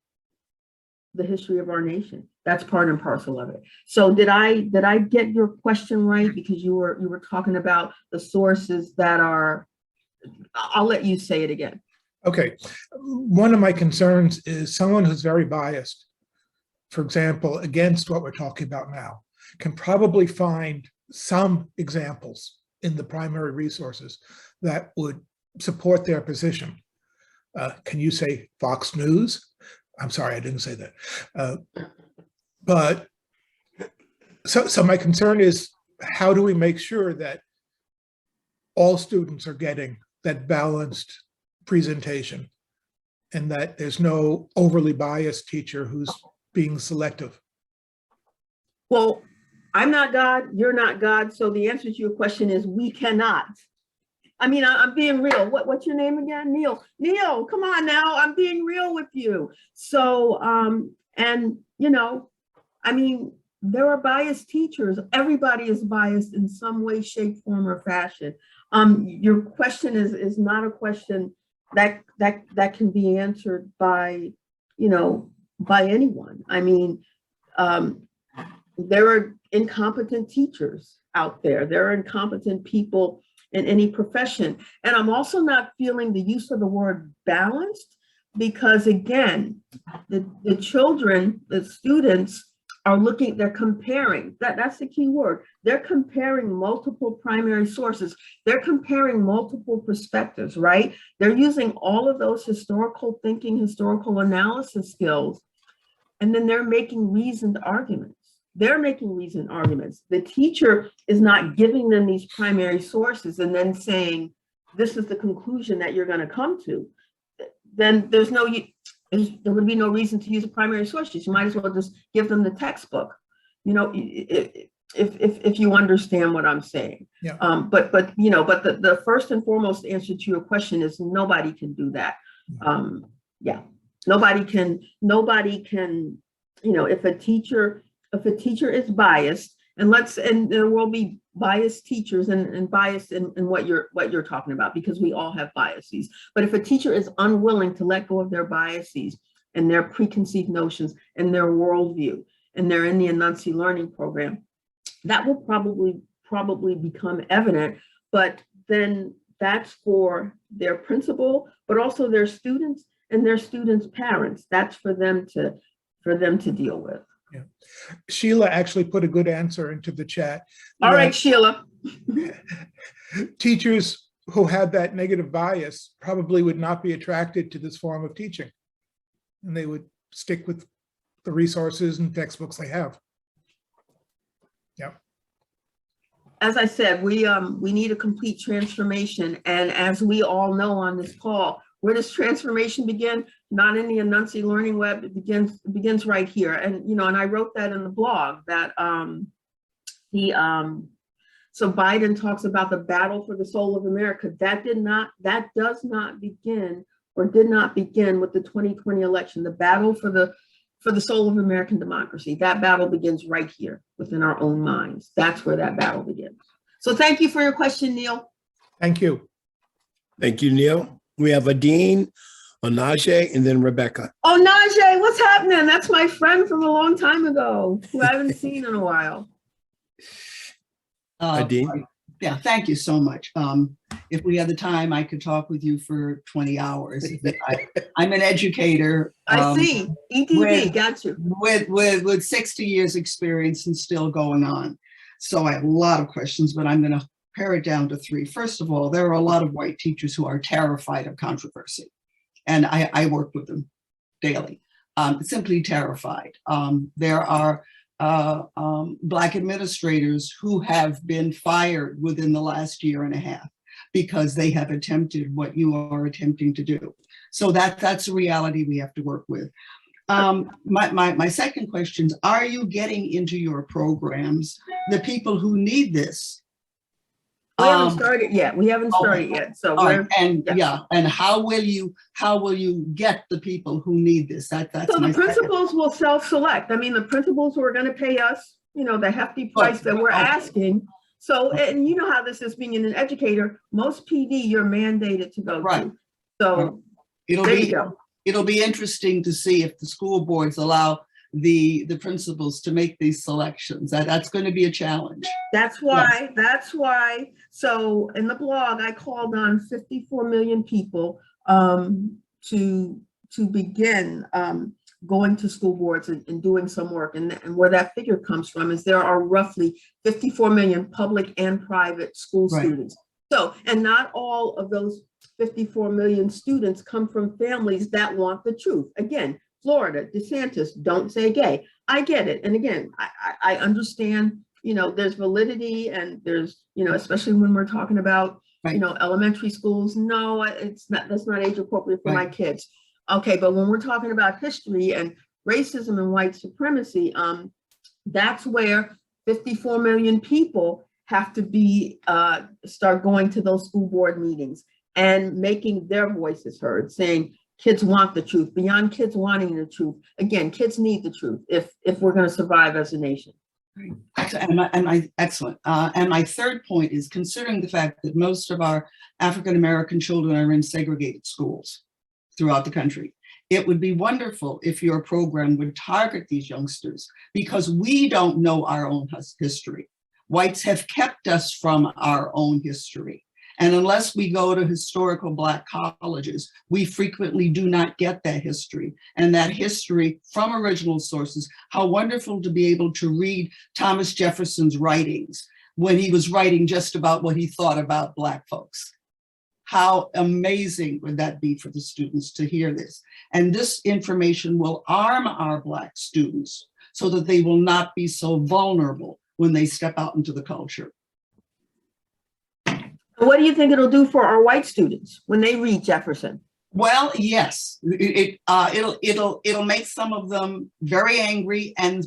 the history of our nation. That's part and parcel of it. So did I get your question right? Because you were talking about the sources that are, I'll let you say it again. Okay. One of my concerns is someone who's very biased, for example, against what we're talking about now, can probably find some examples in the primary resources that would support their position. Can you say Fox News? I'm sorry, I didn't say that. But so my concern is, how do we make sure that all students are getting that balanced presentation and that there's no overly biased teacher who's being selective? Well, I'm not God, you're not God. So the answer to your question is we cannot. I mean, I'm being real. What's your name again? Neil. Neil, come on now. I'm being real with you. So, I mean, there are biased teachers. Everybody is biased in some way, shape, form, or fashion. Your question is not a question that can be answered by anyone. I mean, there are incompetent teachers out there. There are incompetent people in any profession. And I'm also not feeling the use of the word balanced, because again, the children, the students are looking, they're comparing, that's the key word. They're comparing multiple primary sources. They're comparing multiple perspectives, right? They're using all of those historical thinking, historical analysis skills, and then they're making reasoned arguments. They're making reasoned arguments. The teacher is not giving them these primary sources and then saying, this is the conclusion that you're going to come to. Then there would be no reason to use a primary source. You might as well just give them the textbook, you know, if you understand what I'm saying. Yeah. But the first and foremost answer to your question is nobody can do that. Yeah, nobody can, you know, if a teacher is biased, and there will be biased teachers and biased in what you're talking about, because we all have biases. But if a teacher is unwilling to let go of their biases and their preconceived notions and their worldview, and they're in the Anansi Learning Program, that will probably become evident. But then that's for their principal, but also their students and their students' parents. That's for them to deal with. Yeah. Sheila actually put a good answer into the chat. All right, Sheila. Teachers who had that negative bias probably would not be attracted to this form of teaching, and they would stick with the resources and textbooks they have. Yeah. As I said, we need a complete transformation, and as we all know on this call, where does transformation begin? Not in the Anansi Learning Web. It begins right here. And you know, and I wrote that in the blog that so Biden talks about the battle for the soul of America. That does not begin, or did not begin, with the 2020 election. The battle for the soul of American democracy. That battle begins right here within our own minds. That's where that battle begins. So thank you for your question, Neil. Thank you. Thank you, Neil. We have Adine, Onaje, and then Rebecca. Oh, Najee, what's happening? That's my friend from a long time ago who I haven't seen in a while. Adine? Yeah, thank you so much. If we had the time, I could talk with you for 20 hours. I'm an educator. I see. ETV, got you. With 60 years experience and still going on. So I have a lot of questions, but I'm going to pare it down to 3. First of all, there are a lot of white teachers who are terrified of controversy. And I work with them daily, simply terrified. There are Black administrators who have been fired within the last year and a half because they have attempted what you are attempting to do. So that's a reality we have to work with. My second question is, are you getting into your programs the people who need this? We haven't started yet. We haven't started yet. So and how will you get the people who need this? That's so the principals will self-select. I mean, the principals who are going to pay us, you know, the hefty price that we're asking. So, and you know how this is being an educator. Most PD you're mandated to go to. So it'll be interesting to see if the school boards allow the principals to make these selections. That's going to be a challenge. That's why. So in the blog, I called on 54 million people to begin going to school boards and doing some work. And where that figure comes from is there are roughly 54 million public and private school students. So, and not all of those 54 million students come from families that want the truth. Again, Florida, DeSantis, don't say gay. I get it. And again, I understand, you know, there's validity and there's, you know, especially when we're talking about, you know, elementary schools. No, that's not age appropriate for my kids. Okay, but when we're talking about history and racism and white supremacy, that's where 54 million people have to be, start going to those school board meetings and making their voices heard, saying, kids want the truth. Beyond kids wanting the truth, again, kids need the truth if we're going to survive as a nation. Excellent. And my third point is, considering the fact that most of our African-American children are in segregated schools throughout the country, it would be wonderful if your program would target these youngsters, because we don't know our own history. Whites have kept us from our own history. And unless we go to historical Black colleges, we frequently do not get that history, and that history from original sources. How wonderful to be able to read Thomas Jefferson's writings when he was writing just about what he thought about Black folks. How amazing would that be for the students to hear this? And this information will arm our Black students so that they will not be so vulnerable when they step out into the culture. What do you think it'll do for our white students when they read Jefferson? Well, yes, it'll make some of them very angry and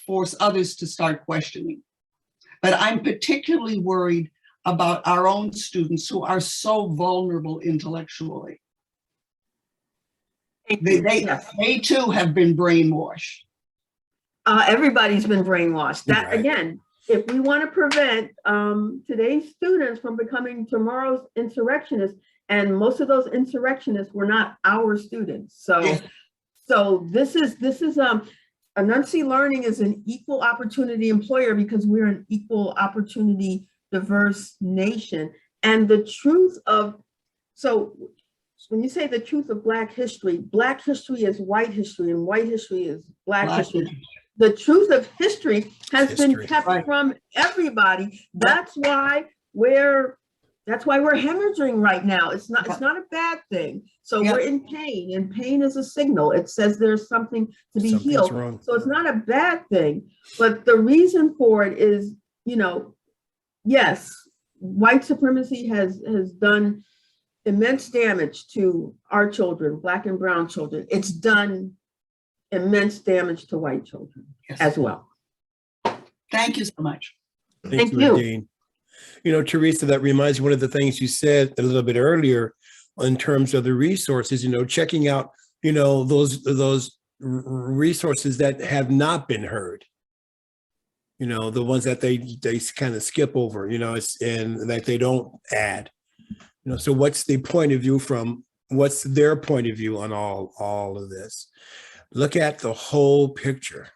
force others to start questioning. But I'm particularly worried about our own students who are so vulnerable intellectually. They too have been brainwashed. Everybody's been brainwashed. That Right. again, if we want to prevent today's students from becoming tomorrow's insurrectionists, and most of those insurrectionists were not our students. So, Yes. so this is Anansi Learning is an equal opportunity employer because we're an equal opportunity diverse nation. And the truth of, so when you say the truth of Black history is white history and white history is Black history. The truth of history has been kept Right. from everybody. That's why we're hemorrhaging right now. It's not a bad thing. So Yeah. we're in pain, and pain is a signal. It says there's something to be Something's healed. wrong. So it's not a bad thing. But the reason for it is, yes, white supremacy has done immense damage to our children, Black and brown children. It's done immense damage to white children Yes. as well. Thank you so much. Thank you. Dean. Teresa, that reminds me one of the things you said a little bit earlier in terms of the resources, checking out, those resources that have not been heard. The ones that they kind of skip over, and that they don't add. So what's the point of view what's their point of view on all of this? Look at the whole picture.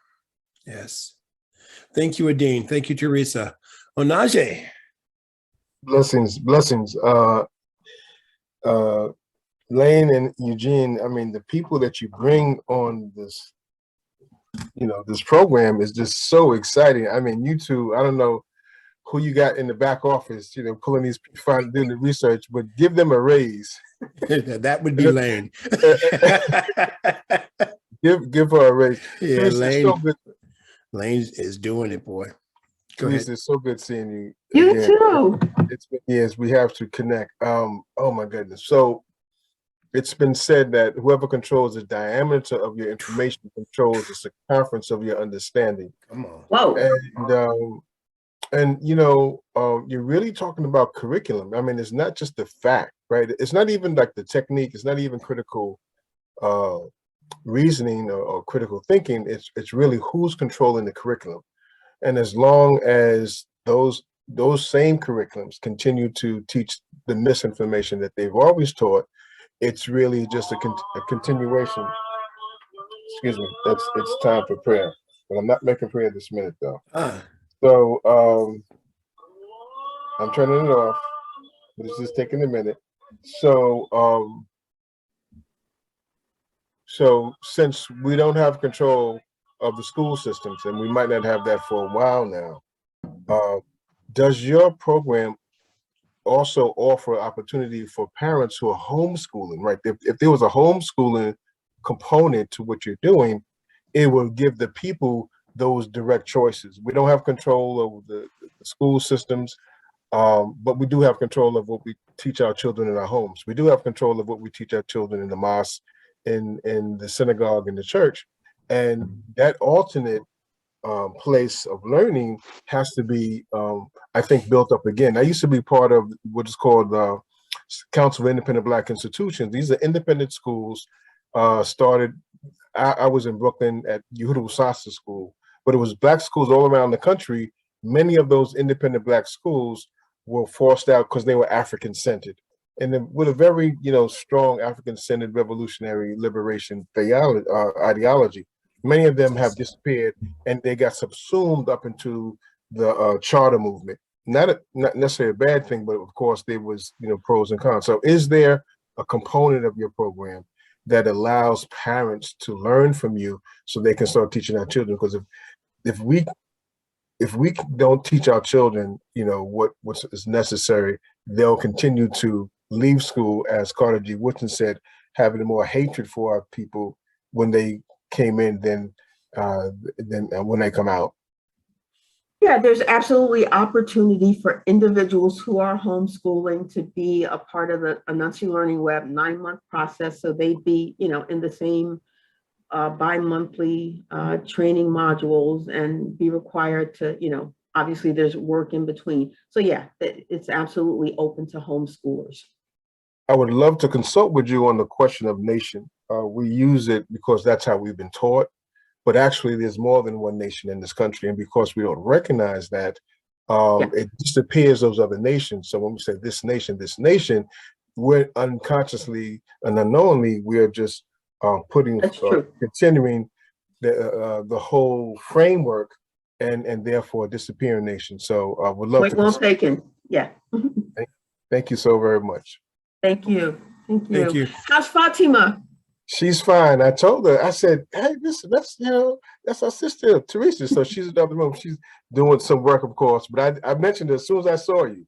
Yes. Thank you, Adine. Thank you, Teresa. Onaje. Blessings. Lane and Eugene, I mean, the people that you bring on this, this program is just so exciting. I mean, you two, I don't know who you got in the back office, pulling these, doing the research, but give them a raise. That would be Lane. Give her a raise. Yeah, Teresa, Lane. so good. Lane is doing it, boy. Go ahead. Teresa, it's so good seeing you. You again. too. It's been years. We have to connect. Oh my goodness. So it's been said that whoever controls the diameter of your information controls the circumference of your understanding. Come on. Whoa. And you're really talking about curriculum. I mean, it's not just the fact, right? It's not even like the technique. It's not even critical reasoning or critical thinking. It's really who's controlling the curriculum. And as long as those same curriculums continue to teach the misinformation that they've always taught, it's really just a continuation. Excuse me, it's time for prayer. But I'm not making prayer this minute though. So I'm turning it off. This is taking a minute. So since we don't have control of the school systems, and we might not have that for a while now, does your program also offer opportunity for parents who are homeschooling, right? If there was a homeschooling component to what you're doing, it will give the people those direct choices. We don't have control over the school systems, but we do have control of what we teach our children in our homes. We do have control of what we teach our children in the mosque, in the synagogue, in the church. And that alternate place of learning has to be, I think, built up again. I used to be part of what is called the Council of Independent Black Institutions. These are independent schools, started, I was in Brooklyn at Yehuda Sasa School, but it was Black schools all around the country. Many of those independent Black schools were forced out because they were African-centered. And then with a very, strong African-centered revolutionary liberation ideology, many of them have disappeared and they got subsumed up into the charter movement. not necessarily a bad thing, but of course there was, pros and cons. So is there a component of your program that allows parents to learn from you so they can start teaching our children? Because if we don't teach our children, what is necessary, they'll continue to leave school, as Carter G. Woodson said, having more hatred for our people when they came in than when they come out. Yeah, there's absolutely opportunity for individuals who are homeschooling to be a part of the Anansi Learning Web 9-month process. So they'd be, in the same bi-monthly training modules and be required to, obviously there's work in between. So yeah, it's absolutely open to homeschoolers. I would love to consult with you on the question of nation. We use it because that's how we've been taught. But actually, there's more than one nation in this country. And because we don't recognize that, it disappears those other nations. So when we say this nation, we're unconsciously and unknowingly, we're just continuing the whole framework and therefore disappearing nation. So I would love to. Well taken. Yeah. Thank you so very much. Thank you. Thank you. How's Fatima? She's fine. I told her, I said, hey, listen, that's our sister, Teresa. So she's in the other room. She's doing some work, of course. But I mentioned her as soon as I saw you.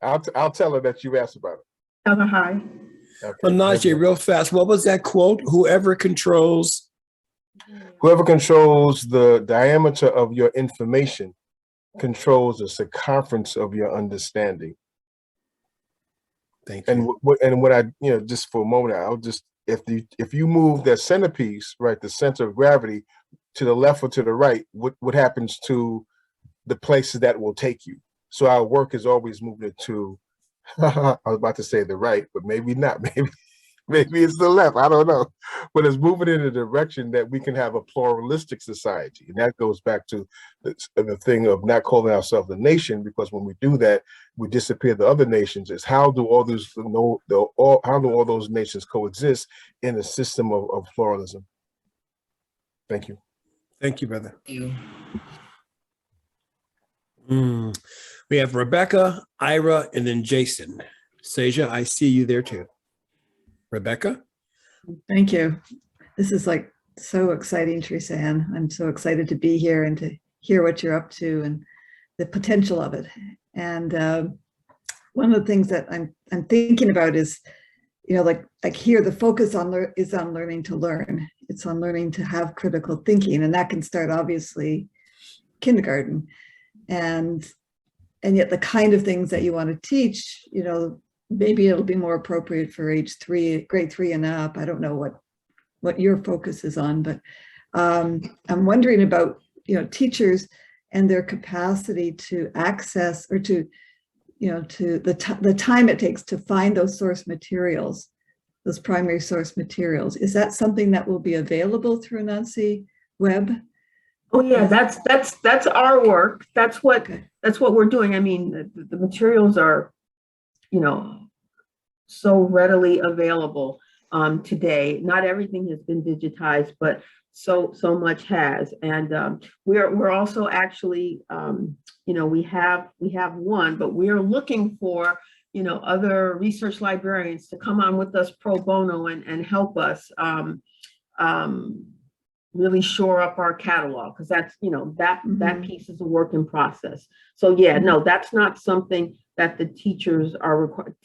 I'll tell her that you asked about it. Tell her hi. Okay. Najee, real fast, what was that quote? Whoever controls the diameter of your information controls the circumference of your understanding. Thank you. And what I, just for a moment, I'll just, if you move that centerpiece, right, the center of gravity to the left or to the right, what happens to the places that will take you? So our work is always moving it to, I was about to say the right, but maybe not. Maybe it's the left. I don't know. But it's moving in a direction that we can have a pluralistic society. And that goes back to the thing of not calling ourselves a nation, because when we do that, we disappear the other nations. Is how do all those nations coexist in a system of pluralism? Thank you. Thank you, brother. You. We have Rebecca, Ira, and then Jason. Seja, I see you there too. Rebecca? Thank you. This is like so exciting, Teresa Ann. I'm so excited to be here and to hear what you're up to and the potential of it. And one of the things that I'm thinking about is, like here, the focus is on learning to learn. It's on learning to have critical thinking, and that can start obviously kindergarten. And yet the kind of things that you want to teach, maybe it'll be more appropriate for grade 3 and up. I don't know what your focus is on, but I'm wondering about, teachers and their capacity to access or to the time it takes to find those source materials, those primary source materials. Is that something that will be available through Anansi Web? Oh yeah, that's our work. That's what we're doing. I mean, the materials are, so readily available today. Not everything has been digitized, but so much has. And we're also actually, we have one, but we are looking for, other research librarians to come on with us pro bono and help us really shore up our catalog, because that's, that piece is a work in process. So yeah, no, that's not something that the teachers are required.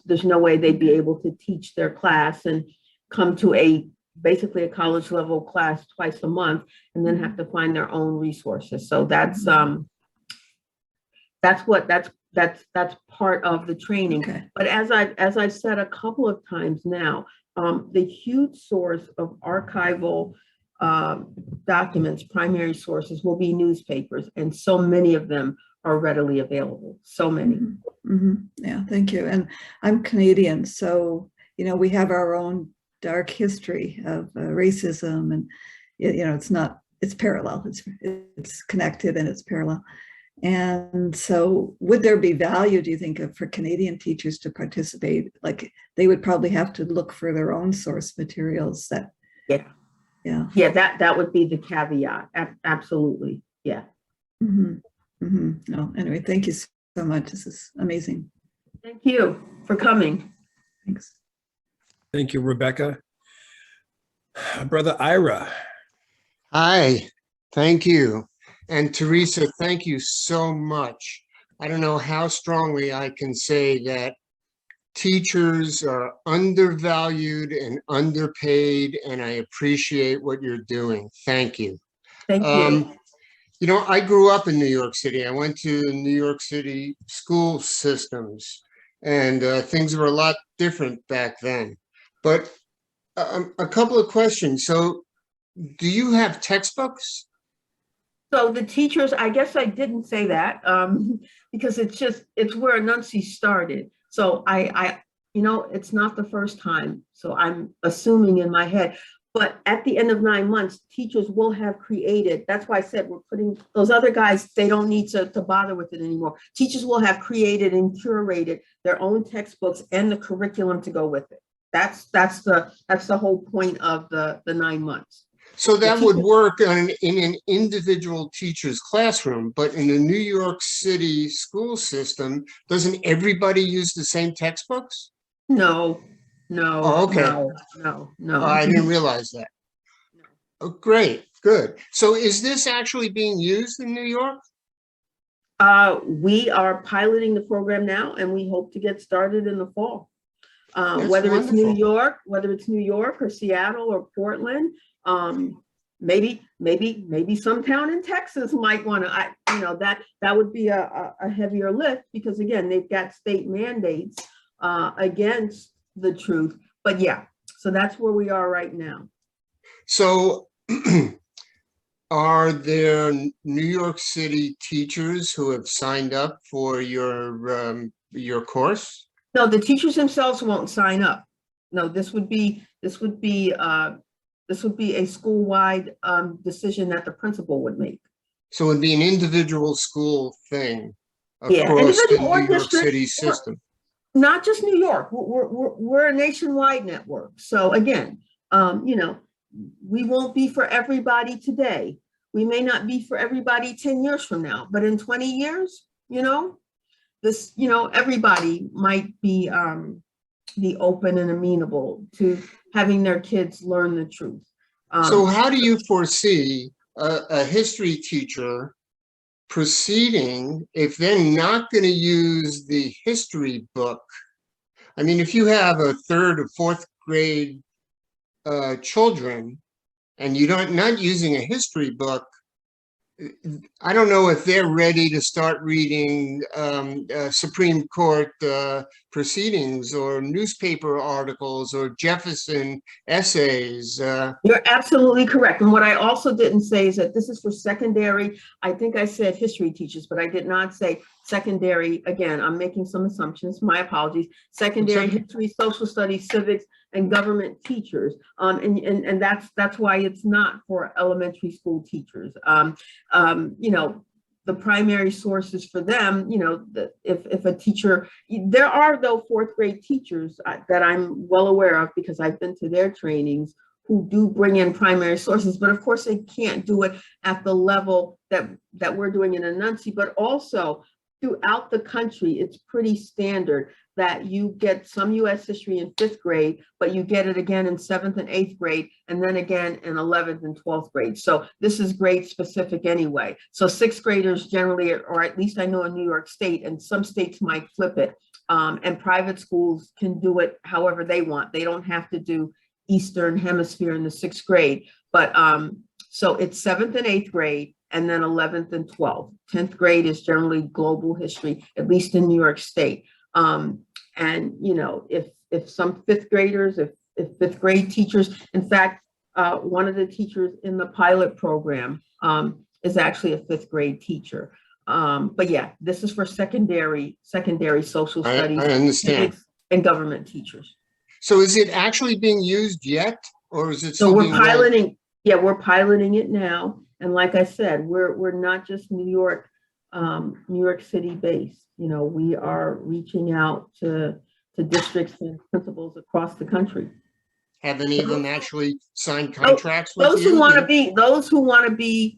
There's no way they'd be able to teach their class and come to basically a college level class twice a month and then have to find their own resources. So that's part of the training. Okay. But as I've said a couple of times now, the huge source of archival documents, primary sources, will be newspapers, and so many of them are readily available. So many. Yeah, thank you. And I'm Canadian, so we have our own dark history of racism, and it's parallel. It's connected and it's parallel. And so, would there be value, do you think, for Canadian teachers to participate? Like, they would probably have to look for their own source materials. Yeah, that would be the caveat. Absolutely. Yeah. No, anyway, thank you so much. This is amazing. Thank you for coming. Thanks. Thank you, Rebecca. Brother Ira. Hi, thank you. And Teresa, thank you so much. I don't know how strongly I can say that teachers are undervalued and underpaid, and I appreciate what you're doing. Thank you. Thank you. You know, I grew up in New York City. I went to New York City school systems, and things were a lot different back then. But a couple of questions. So, do you have textbooks? So the teachers, I guess I didn't say that because it's where Anansi started. So it's not the first time. So I'm assuming in my head, but at the end of 9 months, teachers will have created, that's why I said we're putting those other guys, they don't need to bother with it anymore. Teachers will have created and curated their own textbooks and the curriculum to go with it. That's the whole point of the 9 months. So that would work in an individual teacher's classroom, but in the New York City school system, doesn't everybody use the same textbooks? No. Oh, okay. No. Oh, I didn't realize that. Oh, great, good. So is this actually being used in New York? We are piloting the program now, and we hope to get started in the fall. That's Whether it's wonderful. New York or Seattle or Portland, maybe some town in Texas might want to. That would be a heavier lift because again they've got state mandates against the truth. But yeah, so that's where we are right now. So are there New York City teachers who have signed up for your course? No, the teachers themselves won't sign up. No, this would be a school-wide decision that the principal would make. So it'd be an individual school thing Yeah, across the individual or New York district, City or- system. Not just New York. We're a nationwide network. So again, we won't be for everybody today. We may not be for everybody 10 years from now, but in 20 years, everybody might be open and amenable to having their kids learn the truth. So how do you foresee a history teacher proceeding if they're not going to use the history book? I mean, if you have a 3rd or 4th grade children and you're not using a history book, I don't know if they're ready to start reading Supreme Court proceedings or newspaper articles or Jefferson essays. You're absolutely correct. And what I also didn't say is that this is for secondary. I think I said history teachers, but I did not say secondary. Again, I'm making some assumptions. My apologies. Secondary history, social studies, civics, and government teachers. And that's why it's not for elementary school teachers. The primary sources for them, if a teacher, there are though 4th grade teachers that I'm well aware of because I've been to their trainings who do bring in primary sources, but of course they can't do it at the level that we're doing in Anansi, but also throughout the country, it's pretty standard that you get some US history in 5th grade, but you get it again in 7th and 8th grade, and then again in 11th and 12th grade. So this is grade specific anyway. So 6th graders generally, or at least I know in New York State, and some states might flip it, and private schools can do it however they want. They don't have to do Eastern Hemisphere in the 6th grade, but so it's 7th and 8th grade, and then 11th and 12th. 10th grade is generally global history, at least in New York State. And if some 5th graders, if 5th grade teachers, in fact, one of the teachers in the pilot program is actually a 5th grade teacher. But yeah, this is for secondary social studies, I understand. civics, and government teachers. So is it actually being used yet, or is it So still we're being piloting. Yeah, we're piloting it now. And like I said, we're not just New York City based. We are reaching out to districts and principals across the country. Have any of them actually signed contracts with Those you? who want to be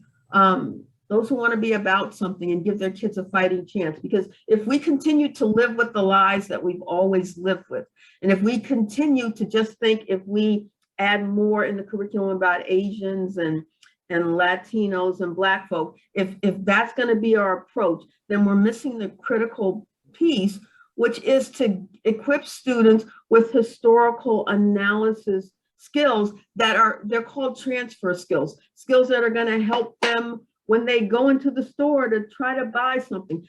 those who want to be about something and give their kids a fighting chance. Because if we continue to live with the lies that we've always lived with, and if we continue to just think if we add more in the curriculum about Asians and Latinos and Black folk, if that's going to be our approach, then we're missing the critical piece, which is to equip students with historical analysis skills they're called transfer skills that are going to help them when they go into the store to try to buy something.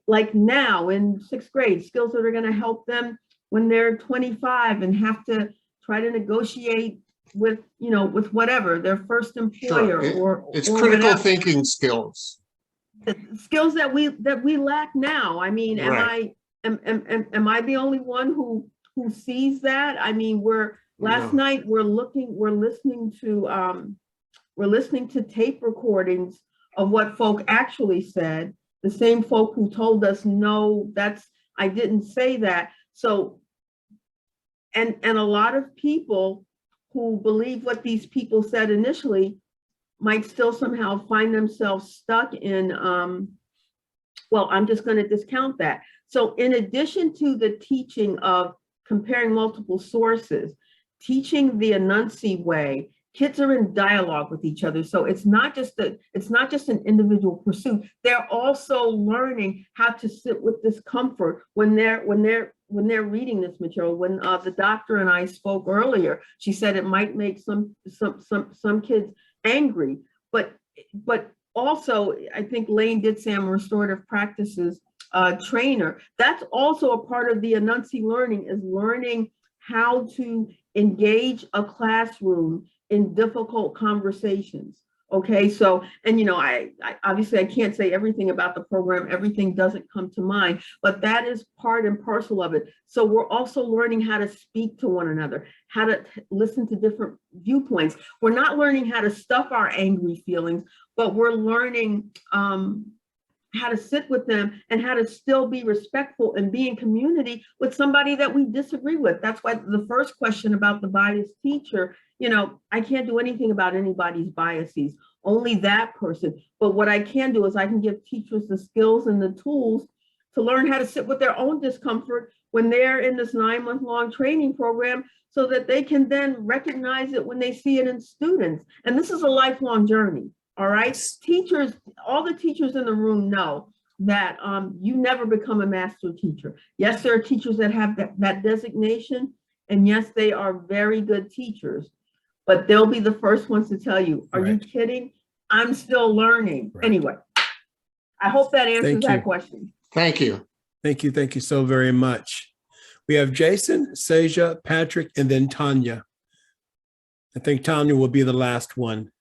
Like now in 6th grade, skills that are going to help them when they're 25 and have to try to negotiate with whatever their first employer. Sure. It's or critical whatever. thinking skills. The skills that we lack now. I mean, Right. am I the only one who sees that? I mean, last night we're listening to tape recordings of what folk actually said. The same folk who told us, no, I didn't say that. So, and a lot of people who believe what these people said initially might still somehow find themselves stuck in, well, I'm just going to discount that. So in addition to the teaching of comparing multiple sources, teaching the Anansi way, kids are in dialogue with each other. So it's not just an individual pursuit. They're also learning how to sit with discomfort when they're reading this material. When the doctor and I spoke earlier, she said it might make some kids angry, but also I think Lane did say I'm a restorative practices trainer. That's also a part of the Anansi learning, is learning how to engage a classroom in difficult conversations. Okay, so, and I obviously I can't say everything about the program, everything doesn't come to mind, but that is part and parcel of it. So we're also learning how to speak to one another, how to listen to different viewpoints. We're not learning how to stuff our angry feelings, but we're learning how to sit with them and how to still be respectful and be in community with somebody that we disagree with. That's why the first question about the biased teacher, I can't do anything about anybody's biases, only that person. But what I can do is I can give teachers the skills and the tools to learn how to sit with their own discomfort when they're in this 9-month-long training program, so that they can then recognize it when they see it in students. And this is a lifelong journey. All right, teachers, all the teachers in the room know that you never become a master teacher. Yes, there are teachers that have that designation, and yes, they are very good teachers, but they'll be the first ones to tell you, are you kidding? I'm still learning. Right. Anyway, I hope that answers that question. Thank you. Thank you. Thank you so very much. We have Jason, Seja, Patrick, and then Tanya. I think Tanya will be the last one.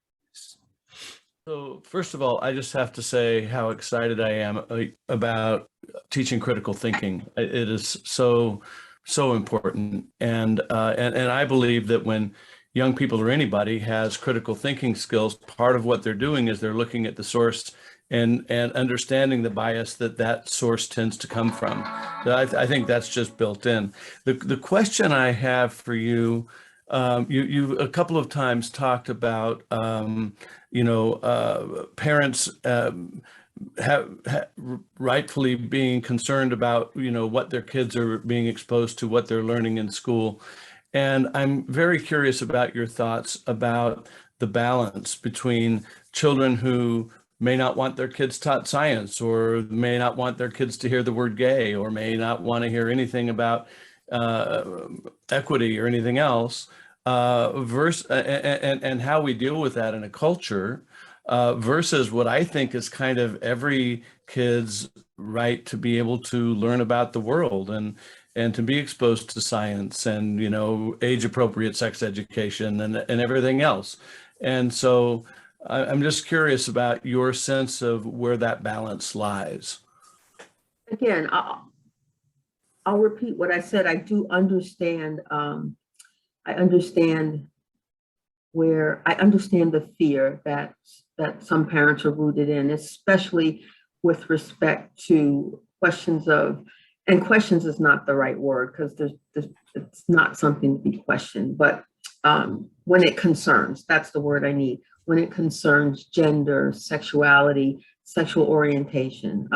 So first of all, I just have to say how excited I am about teaching critical thinking. It is so important, and I believe that when young people or anybody has critical thinking skills, part of what they're doing is they're looking at the source and understanding the bias that source tends to come from. I think that's just built in. The question I have for you, you a couple of times talked about parents rightfully being concerned about what their kids are being exposed to, what they're learning in school. And I'm very curious about your thoughts about the balance between children who may not want their kids taught science, or may not want their kids to hear the word gay, or may not want to hear anything about equity or anything else, and how we deal with that in a culture, versus what I think is kind of every kid's right to be able to learn about the world and to be exposed to science and, age appropriate sex education and everything else. And so I'm just curious about your sense of where that balance lies. Again, I'll repeat what I said. I do understand. I understand the fear that some parents are rooted in, especially with respect to questions of, and questions is not the right word, because it's not something to be questioned, but when it concerns, that's the word I need. when it concerns gender, sexuality, sexual orientation.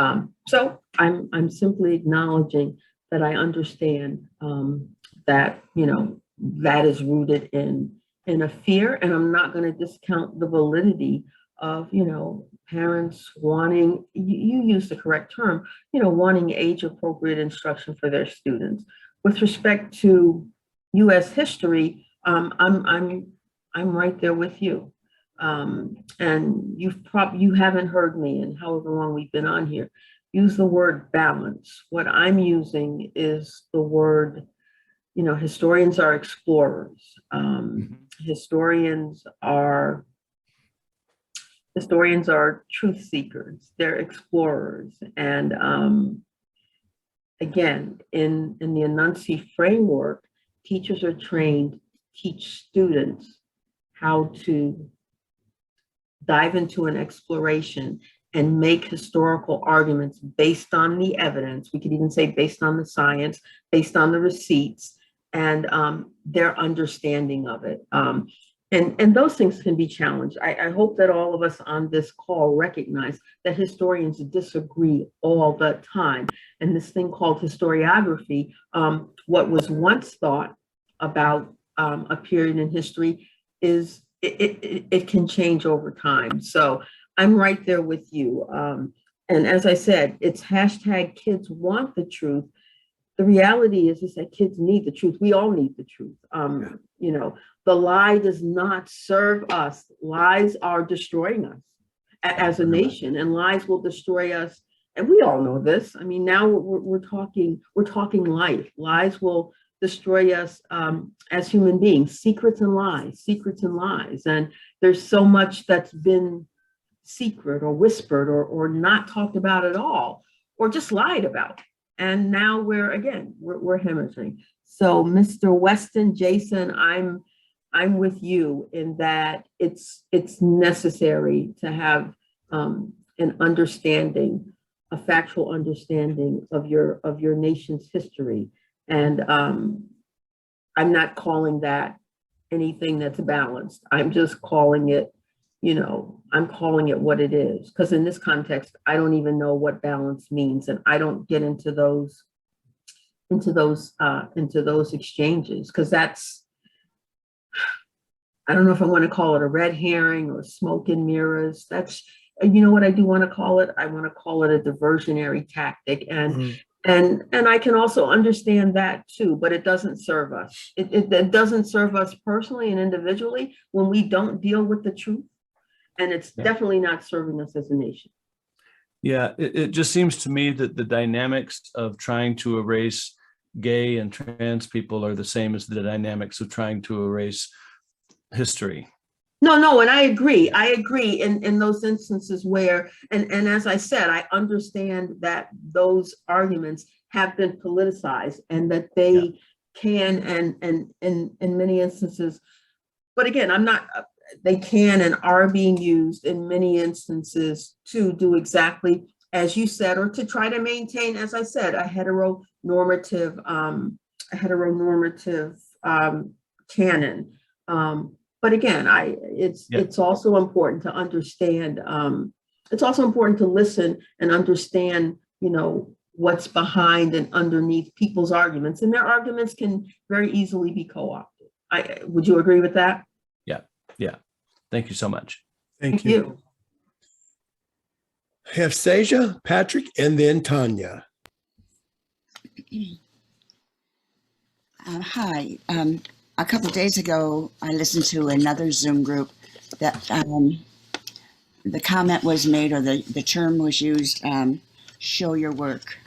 So I'm simply acknowledging that I understand that, you know, that is rooted in a fear, and I'm not going to discount the validity of, you know, parents wanting, you use the correct term, you know, wanting age appropriate instruction for their students. With respect to U.S. history, I'm right there with you. And you haven't heard me, and however long we've been on here, use the word balance. What I'm using is the word, you know, historians are explorers. Historians are truth seekers. They're explorers. And again, in the Anansi framework, teachers are trained to teach students how to dive into an exploration and make historical arguments based on the evidence. We could even say based on the science, based on the receipts, and their understanding of it. And those things can be challenged. I hope that all of us on this call recognize that historians disagree all the time. And this thing called historiography, what was once thought about a period in history is it can change over time. So I'm right there with you. And as I said, it's hashtag kids want the truth. The reality is that kids need the truth. We all need the truth. You know, the lie does not serve us. Lies are destroying us as a nation, and lies will destroy us. And we all know this. I mean, now we're talking life. Lies will destroy us as human beings. Secrets and lies. And there's so much that's been secret or whispered or not talked about at all, or just lied about. And now we're hemorrhaging. So Mr. Weston, Jason, I'm with you in that it's necessary to have an understanding, a factual understanding of your nation's history. And I'm not calling that anything that's balanced. I'm just calling it, you know, I'm calling it what it is. Because in this context, I don't even know what balance means, and I don't get into those exchanges, because that's, I don't know if I want to call it a red herring or smoke and mirrors. That's, you know what I do want to call it? I want to call it a diversionary tactic. And I can also understand that too, but it doesn't serve us. It doesn't serve us personally and individually when we don't deal with the truth. And it's definitely not serving us as a nation. Yeah, it just seems to me that the dynamics of trying to erase gay and trans people are the same as the dynamics of trying to erase history. No, and I agree in those instances where, and as I said, I understand that those arguments have been politicized and that they can, and in many instances, but again, they can and are being used in many instances to do exactly as you said, or to try to maintain, as I said, a heteronormative canon. But again, it's also important to understand. It's also important to listen and understand, you know, what's behind and underneath people's arguments, and their arguments can very easily be co-opted. Would you agree with that? Yeah. Thank you so much. Thank you. I have Seja, Patrick, and then Tanya. Hi. A couple of days ago, I listened to another Zoom group that the comment was made, or the term was used, show your work,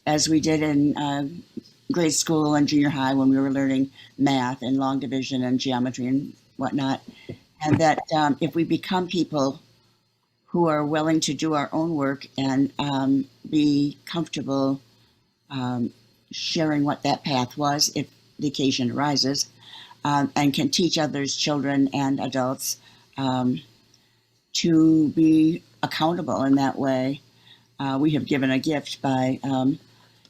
as we did in grade school and junior high when we were learning math and long division and geometry and whatnot. And that if we become people who are willing to do our own work and be comfortable sharing what that path was, if the occasion arises, and can teach others, children and adults, to be accountable in that way. We have given a gift by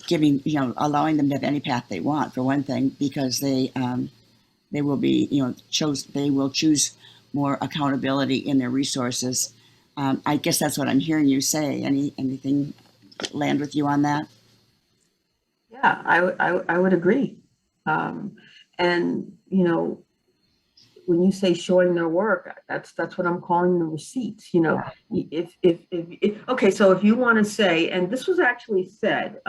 giving, you know, allowing them to have any path they want, for one thing, because they will be, you know, they will choose more accountability in their resources. I guess that's what I'm hearing you say. Anything land with you on that? Yeah, I would agree. And, you know, when you say showing their work, that's what I'm calling the receipts. You know, if okay, so if you want to say, and this was actually said,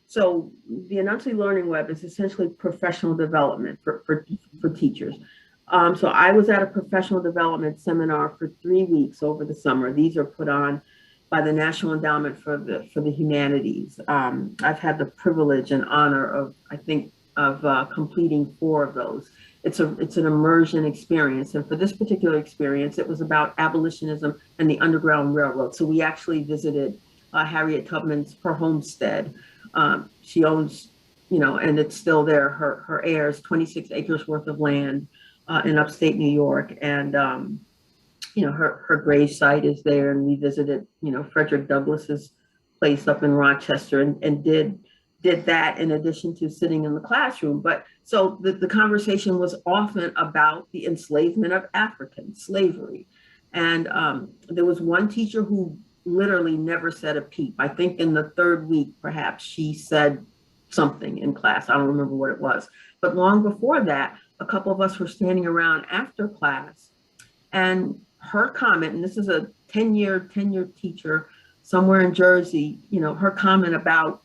so the Anansi Learning Web is essentially professional development for teachers. So I was at a professional development seminar for 3 weeks over the summer. These are put on by the National Endowment for the Humanities. I've had the privilege and honor of, I think, completing 4 of those. It's an immersion experience. And for this particular experience, it was about abolitionism and the Underground Railroad. So we actually visited Harriet Tubman's, her homestead. She owns, you know, and it's still there, her heirs, 26 acres worth of land in upstate New York. And, you know, her grave site is there. And we visited, you know, Frederick Douglass's place up in Rochester and did that in addition to sitting in the classroom. But so the conversation was often about the enslavement of Africans, slavery. And there was one teacher who literally never said a peep. I think in the 3rd week, perhaps she said something in class. I don't remember what it was. But long before that, a couple of us were standing around after class, and her comment, and this is a tenured teacher somewhere in Jersey, you know, her comment about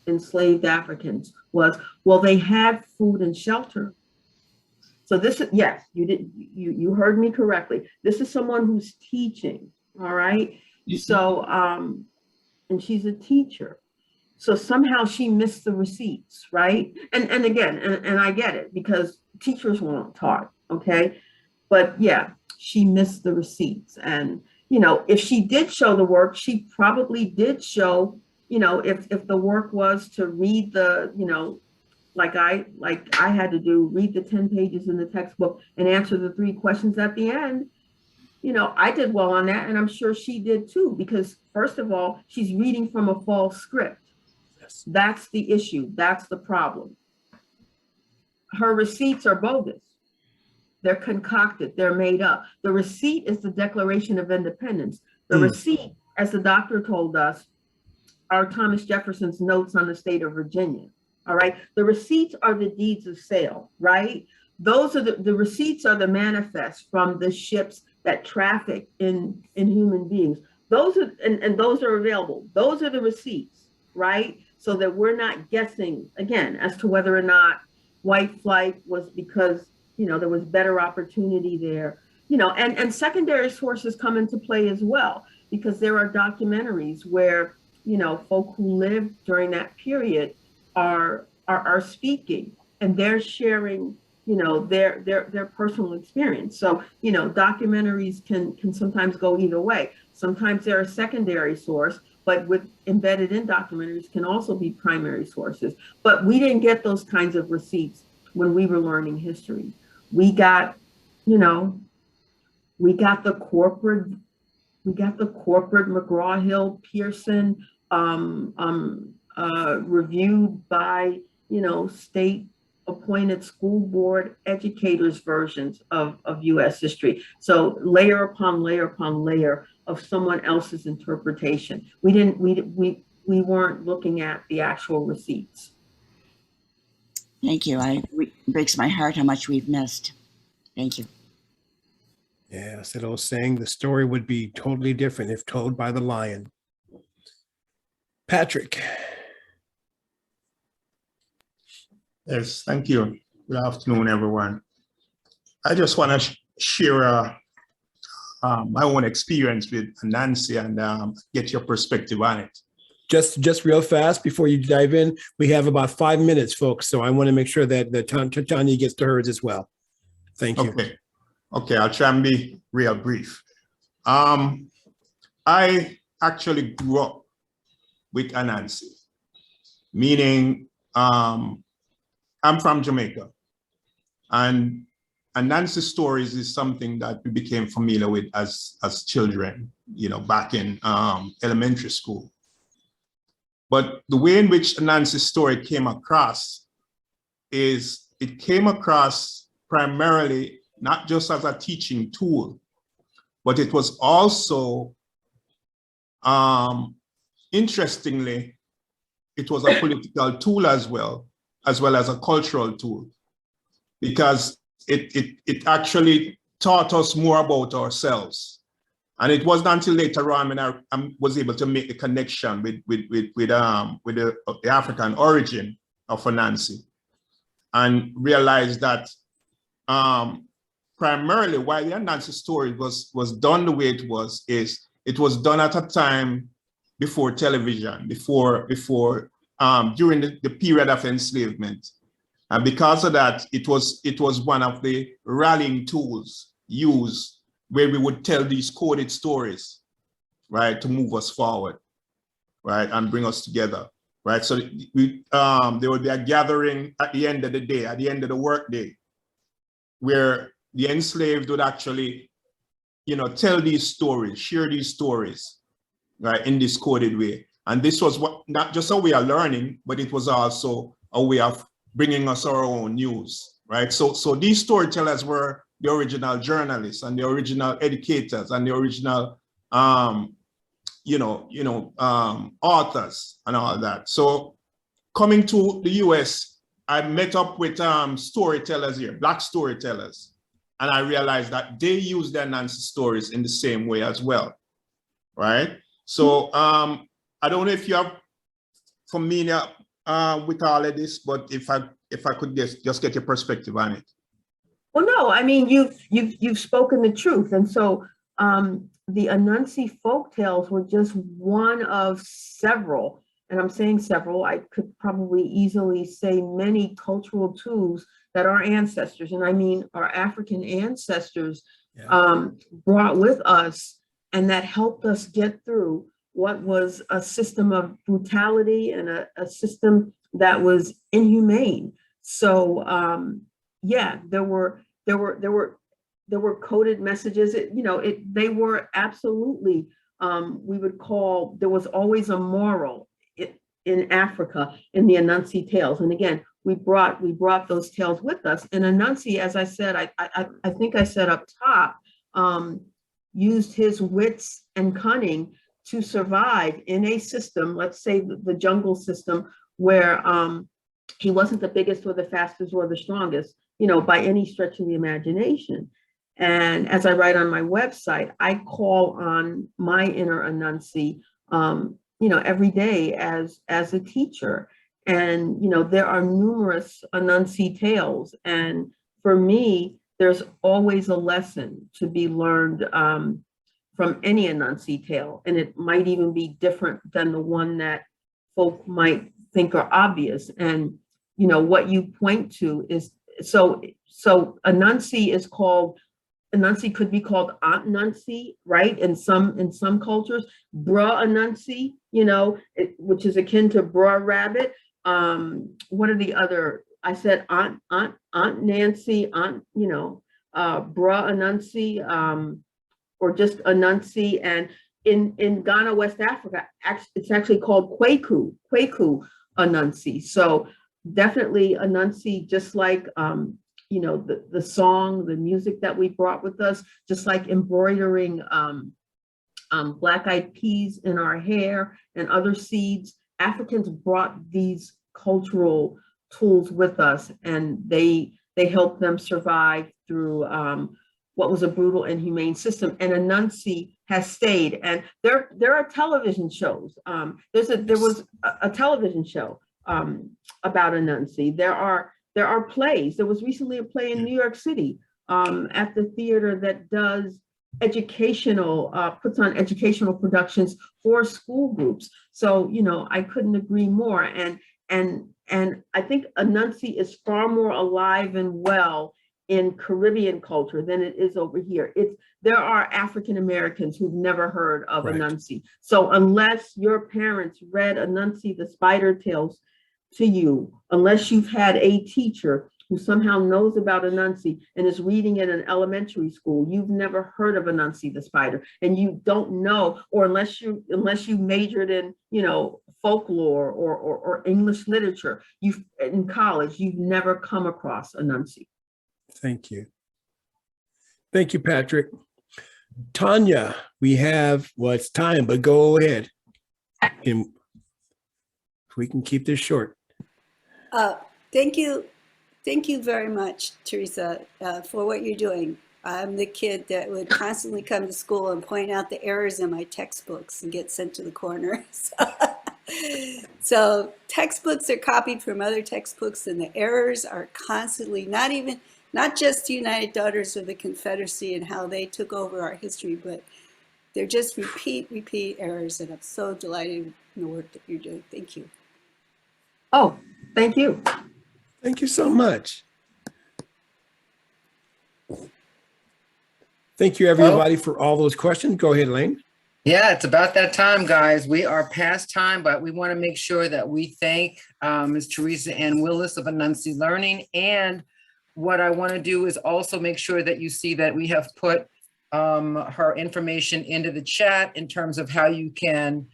enslaved Africans was, well, they had food and shelter. So this is, yes, you heard me correctly. This is someone who's teaching, all right? So, and she's a teacher. So somehow she missed the receipts, right? And again, and I get it because teachers weren't taught, okay? But yeah, she missed the receipts. And, you know, if she did show the work, she probably did show, you know, if the work was to read the, you know, like I had to do, read the 10 pages in the textbook and answer the 3 questions at the end, you know, I did well on that. And I'm sure she did too, because first of all, she's reading from a false script. Yes. That's the issue. That's the problem. Her receipts are bogus. They're concocted. They're made up. The receipt is the Declaration of Independence. The receipt, as the doctor told us, are Thomas Jefferson's notes on the state of Virginia. All right. The receipts are the deeds of sale, right? Those are the receipts are the manifests from the ships that traffic in human beings. Those are, and those are available. Those are the receipts, right? So that we're not guessing again as to whether or not white flight was because, you know, there was better opportunity there, you know, and secondary sources come into play as well, because there are documentaries where, you know, folk who lived during that period are speaking and they're sharing, you know, their personal experience. So, you know, documentaries can sometimes go either way. Sometimes they're a secondary source, but with embedded in documentaries can also be primary sources. But we didn't get those kinds of receipts when we were learning history. We got, you know, we got the corporate McGraw-Hill Pearson reviewed by, you know, state appointed school board educators versions of US history. So layer upon layer upon layer of someone else's interpretation. We weren't looking at the actual receipts. Thank you. It breaks my heart how much we've missed. Thank you. Yeah, it's that old saying, the story would be totally different if told by the lion. Patrick. Yes, thank you. Good afternoon, everyone. I just want to share my own experience with Anansi and get your perspective on it. Just real fast before you dive in, we have about 5 minutes, folks. So I want to make sure that Tanya gets to hers as well. Thank you. Okay, I'll try and be real brief. I actually grew up with Anansi, meaning I'm from Jamaica, and Anansi stories is something that we became familiar with as children, you know, back in elementary school. But the way in which Anansi's story came across is it came across primarily not just as a teaching tool, but it was also, interestingly, it was a political tool as well as a cultural tool, because it actually taught us more about ourselves. And it wasn't until later on when I was able to make the connection with the African origin of Anansi, and realized that primarily why the Anansi story was done the way it was is it was done at a time before television, during the period of enslavement. And because of that, it was one of the rallying tools used where we would tell these coded stories, right, to move us forward, right, and bring us together, right? So there would be a gathering at the end of the day, at the end of the workday, where the enslaved would actually, tell these stories, share these stories, right, in this coded way. And this was not just a way of learning, but it was also a way of bringing us our own news, right? So these storytellers were the original journalists and the original educators and the original, authors and all that. So coming to the US, I met up with storytellers here, Black storytellers, and I realized that they use their Anansi stories in the same way as well, right? So I don't know if you have familiar with all of this, but if I could just get your perspective on it. Well, no, I mean, you've spoken the truth. And so the Anansi folktales were just one of several, and I'm saying several, I could probably easily say many cultural tools that our ancestors, and I mean our African ancestors, brought with us, and that helped us get through what was a system of brutality and a system that was inhumane. So yeah, there were coded messages. They were absolutely, we would call, there was always a moral in Africa in the Anansi tales. And again, we brought those tales with us. And Anansi, as I said, I think I said up top, used his wits and cunning to survive in a system, let's say the jungle system, where he wasn't the biggest or the fastest or the strongest, by any stretch of the imagination. And as I write on my website, I call on my inner Anansi, every day as a teacher. And, there are numerous Anansi tales. And for me, there's always a lesson to be learned from any Anansi tale. And it might even be different than the one that folk might think are obvious. And, what you point to is, so Anansi is called, Anansi could be called Aunt Anansi, right? In some cultures, Bra Anansi, which is akin to Bra Rabbit. What are the other? I said Aunt Nancy, Aunt, Bra Anansi, or just Anansi. And in Ghana, West Africa, it's actually called Kwaku Anansi. So definitely Anansi, just like the song, the music that we brought with us, just like embroidering black-eyed peas in our hair and other seeds. Africans brought these cultural tools with us, and they helped them survive through what was a brutal and humane system. And Anansi has stayed. And there are television shows. There was a television show about Anansi. There are plays. There was recently a play in New York City at the theater that does puts on educational productions for school groups. So, I couldn't agree more. And I think Anansi is far more alive and well in Caribbean culture than it is over here. There are African Americans who've never heard of Anansi. So unless your parents read Anansi the Spider tales to you, unless you've had a teacher who somehow knows about Anansi and is reading it in elementary school, you've never heard of Anansi the Spider, and you don't know, or unless you majored in, folklore or English literature, in college, you've never come across Anansi. Thank you. Thank you, Patrick. Tanya, we have, well, it's time, but go ahead. And we can keep this short. Thank you. Thank you very much, Teresa, for what you're doing. I'm the kid that would constantly come to school and point out the errors in my textbooks and get sent to the corner. So textbooks are copied from other textbooks, and the errors are constantly, not just the United Daughters of the Confederacy and how they took over our history, but they're just repeat errors. And I'm so delighted in the work that you're doing. Thank you. Oh, thank you. Thank you so much. Thank you, everybody, for all those questions. Go ahead, Lane. Yeah, it's about that time, guys. We are past time, but we want to make sure that we thank Ms. Teresa Ann Willis of Anansi Learning. And what I want to do is also make sure that you see that we have put her information into the chat in terms of how you can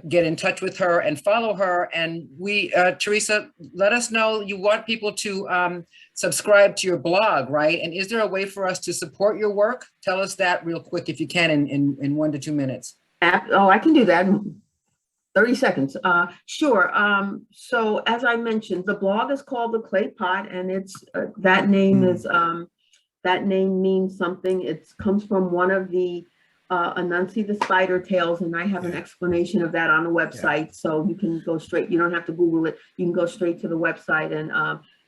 get in touch with her and follow her. And we, Teresa, let us know, you want people to subscribe to your blog, right? And is there a way for us to support your work? Tell us that real quick, if you can, in 1 to 2 minutes. Oh, I can do that in 30 seconds. Sure. So as I mentioned, the blog is called The Clay Pot, and it's that name is that name means something. It comes from one of the Anansi the Spider tales, and I have an explanation of that on the website. So you can go straight. You don't have to Google it. You can go straight to the website, and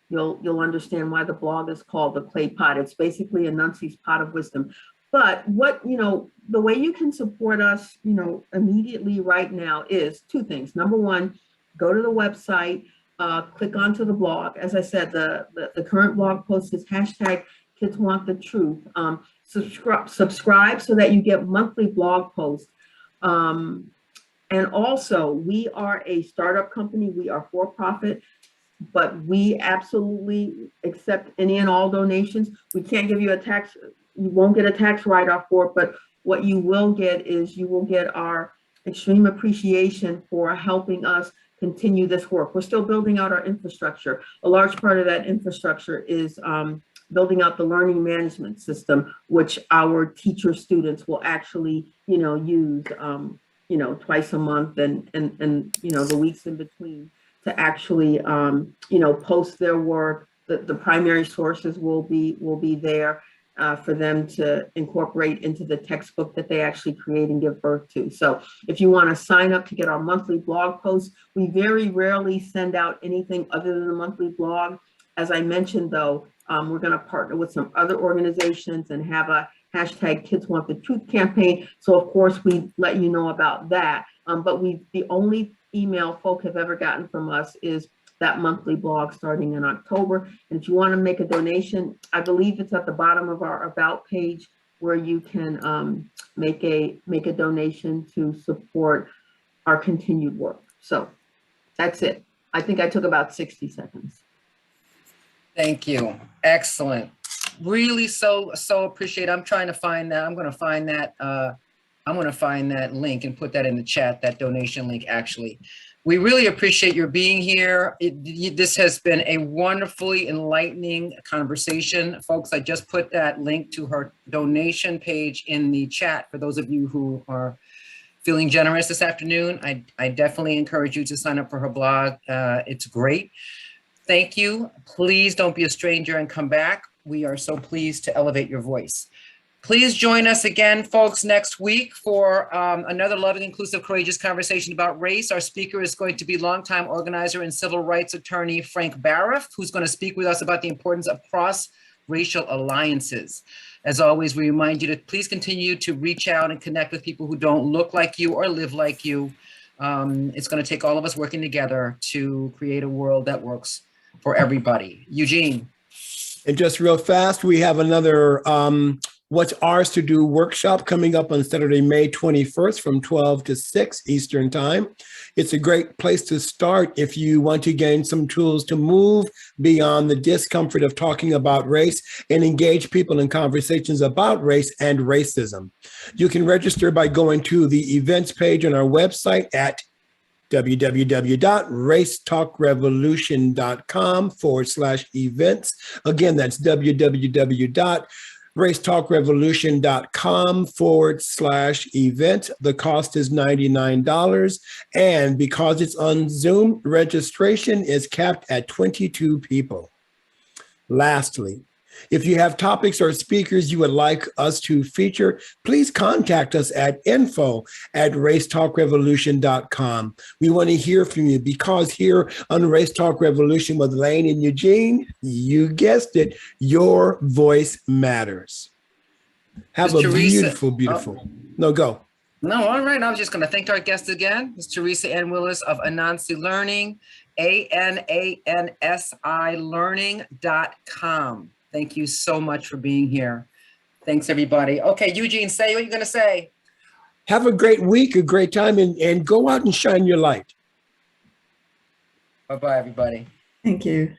you'll understand why the blog is called The Clay Pot. It's basically Anansi's pot of wisdom. But what, the way you can support us, immediately right now is two things. Number one, go to the website, click onto the blog. As I said, the current blog post is #KidsWantTheTruth. Subscribe so that you get monthly blog posts. And also, we are a startup company. We are for profit, but we absolutely accept any and all donations. We can't give you a tax. You won't get a tax write-off for it, but what you will get is you will get our extreme appreciation for helping us continue this work. We're still building out our infrastructure. A large part of that infrastructure is building out the learning management system, which our teacher students will actually, use, twice a month and the weeks in between to actually, post their work. The primary sources will be there for them to incorporate into the textbook that they actually create and give birth to. So if you want to sign up to get our monthly blog posts, we very rarely send out anything other than the monthly blog. As I mentioned, though, we're going to partner with some other organizations and have a #KidsWantTheTruth campaign. So of course we let you know about that. But the only email folk have ever gotten from us is that monthly blog starting in October. And if you want to make a donation, I believe it's at the bottom of our About page where you can make a donation to support our continued work. So that's it. I think I took about 60 seconds. Thank you. Excellent. Really so appreciate it. I'm trying to find that. I'm going to find that link and put that in the chat, that donation link, actually. We really appreciate your being here. This has been a wonderfully enlightening conversation. Folks, I just put that link to her donation page in the chat for those of you who are feeling generous this afternoon. I definitely encourage you to sign up for her blog. It's great. Thank you. Please don't be a stranger and come back. We are so pleased to elevate your voice. Please join us again, folks, next week for another loving, inclusive, courageous conversation about race. Our speaker is going to be longtime organizer and civil rights attorney Frank Bariff, who's going to speak with us about the importance of cross-racial alliances. As always, we remind you to please continue to reach out and connect with people who don't look like you or live like you. It's going to take all of us working together to create a world that works for everybody. Eugene. And just real fast, we have another What's Ours to Do workshop coming up on Saturday, May 21st from 12 to 6 Eastern Time. It's a great place to start if you want to gain some tools to move beyond the discomfort of talking about race and engage people in conversations about race and racism. You can register by going to the events page on our website at www.racetalkrevolution.com/events. Again, that's www.racetalkrevolution.com. racetalkrevolution.com/event. The cost is $99. And because it's on Zoom, registration is capped at 22 people. Lastly, if you have topics or speakers you would like us to feature, please contact us at info@racetalkrevolution.com. We want to hear from you because here on Race Talk Revolution with Lane and Eugene, you guessed it, your voice matters. Have Ms. a Teresa- beautiful, beautiful. No, go. No, all right. I was just going to thank our guest again, Ms. Teresa Ann Willis of Anansi Learning, ANANSI Learning.com. Thank you so much for being here. Thanks, everybody. Okay, Eugene, say what you're going to say. Have a great week, a great time, and go out and shine your light. Bye-bye, everybody. Thank you.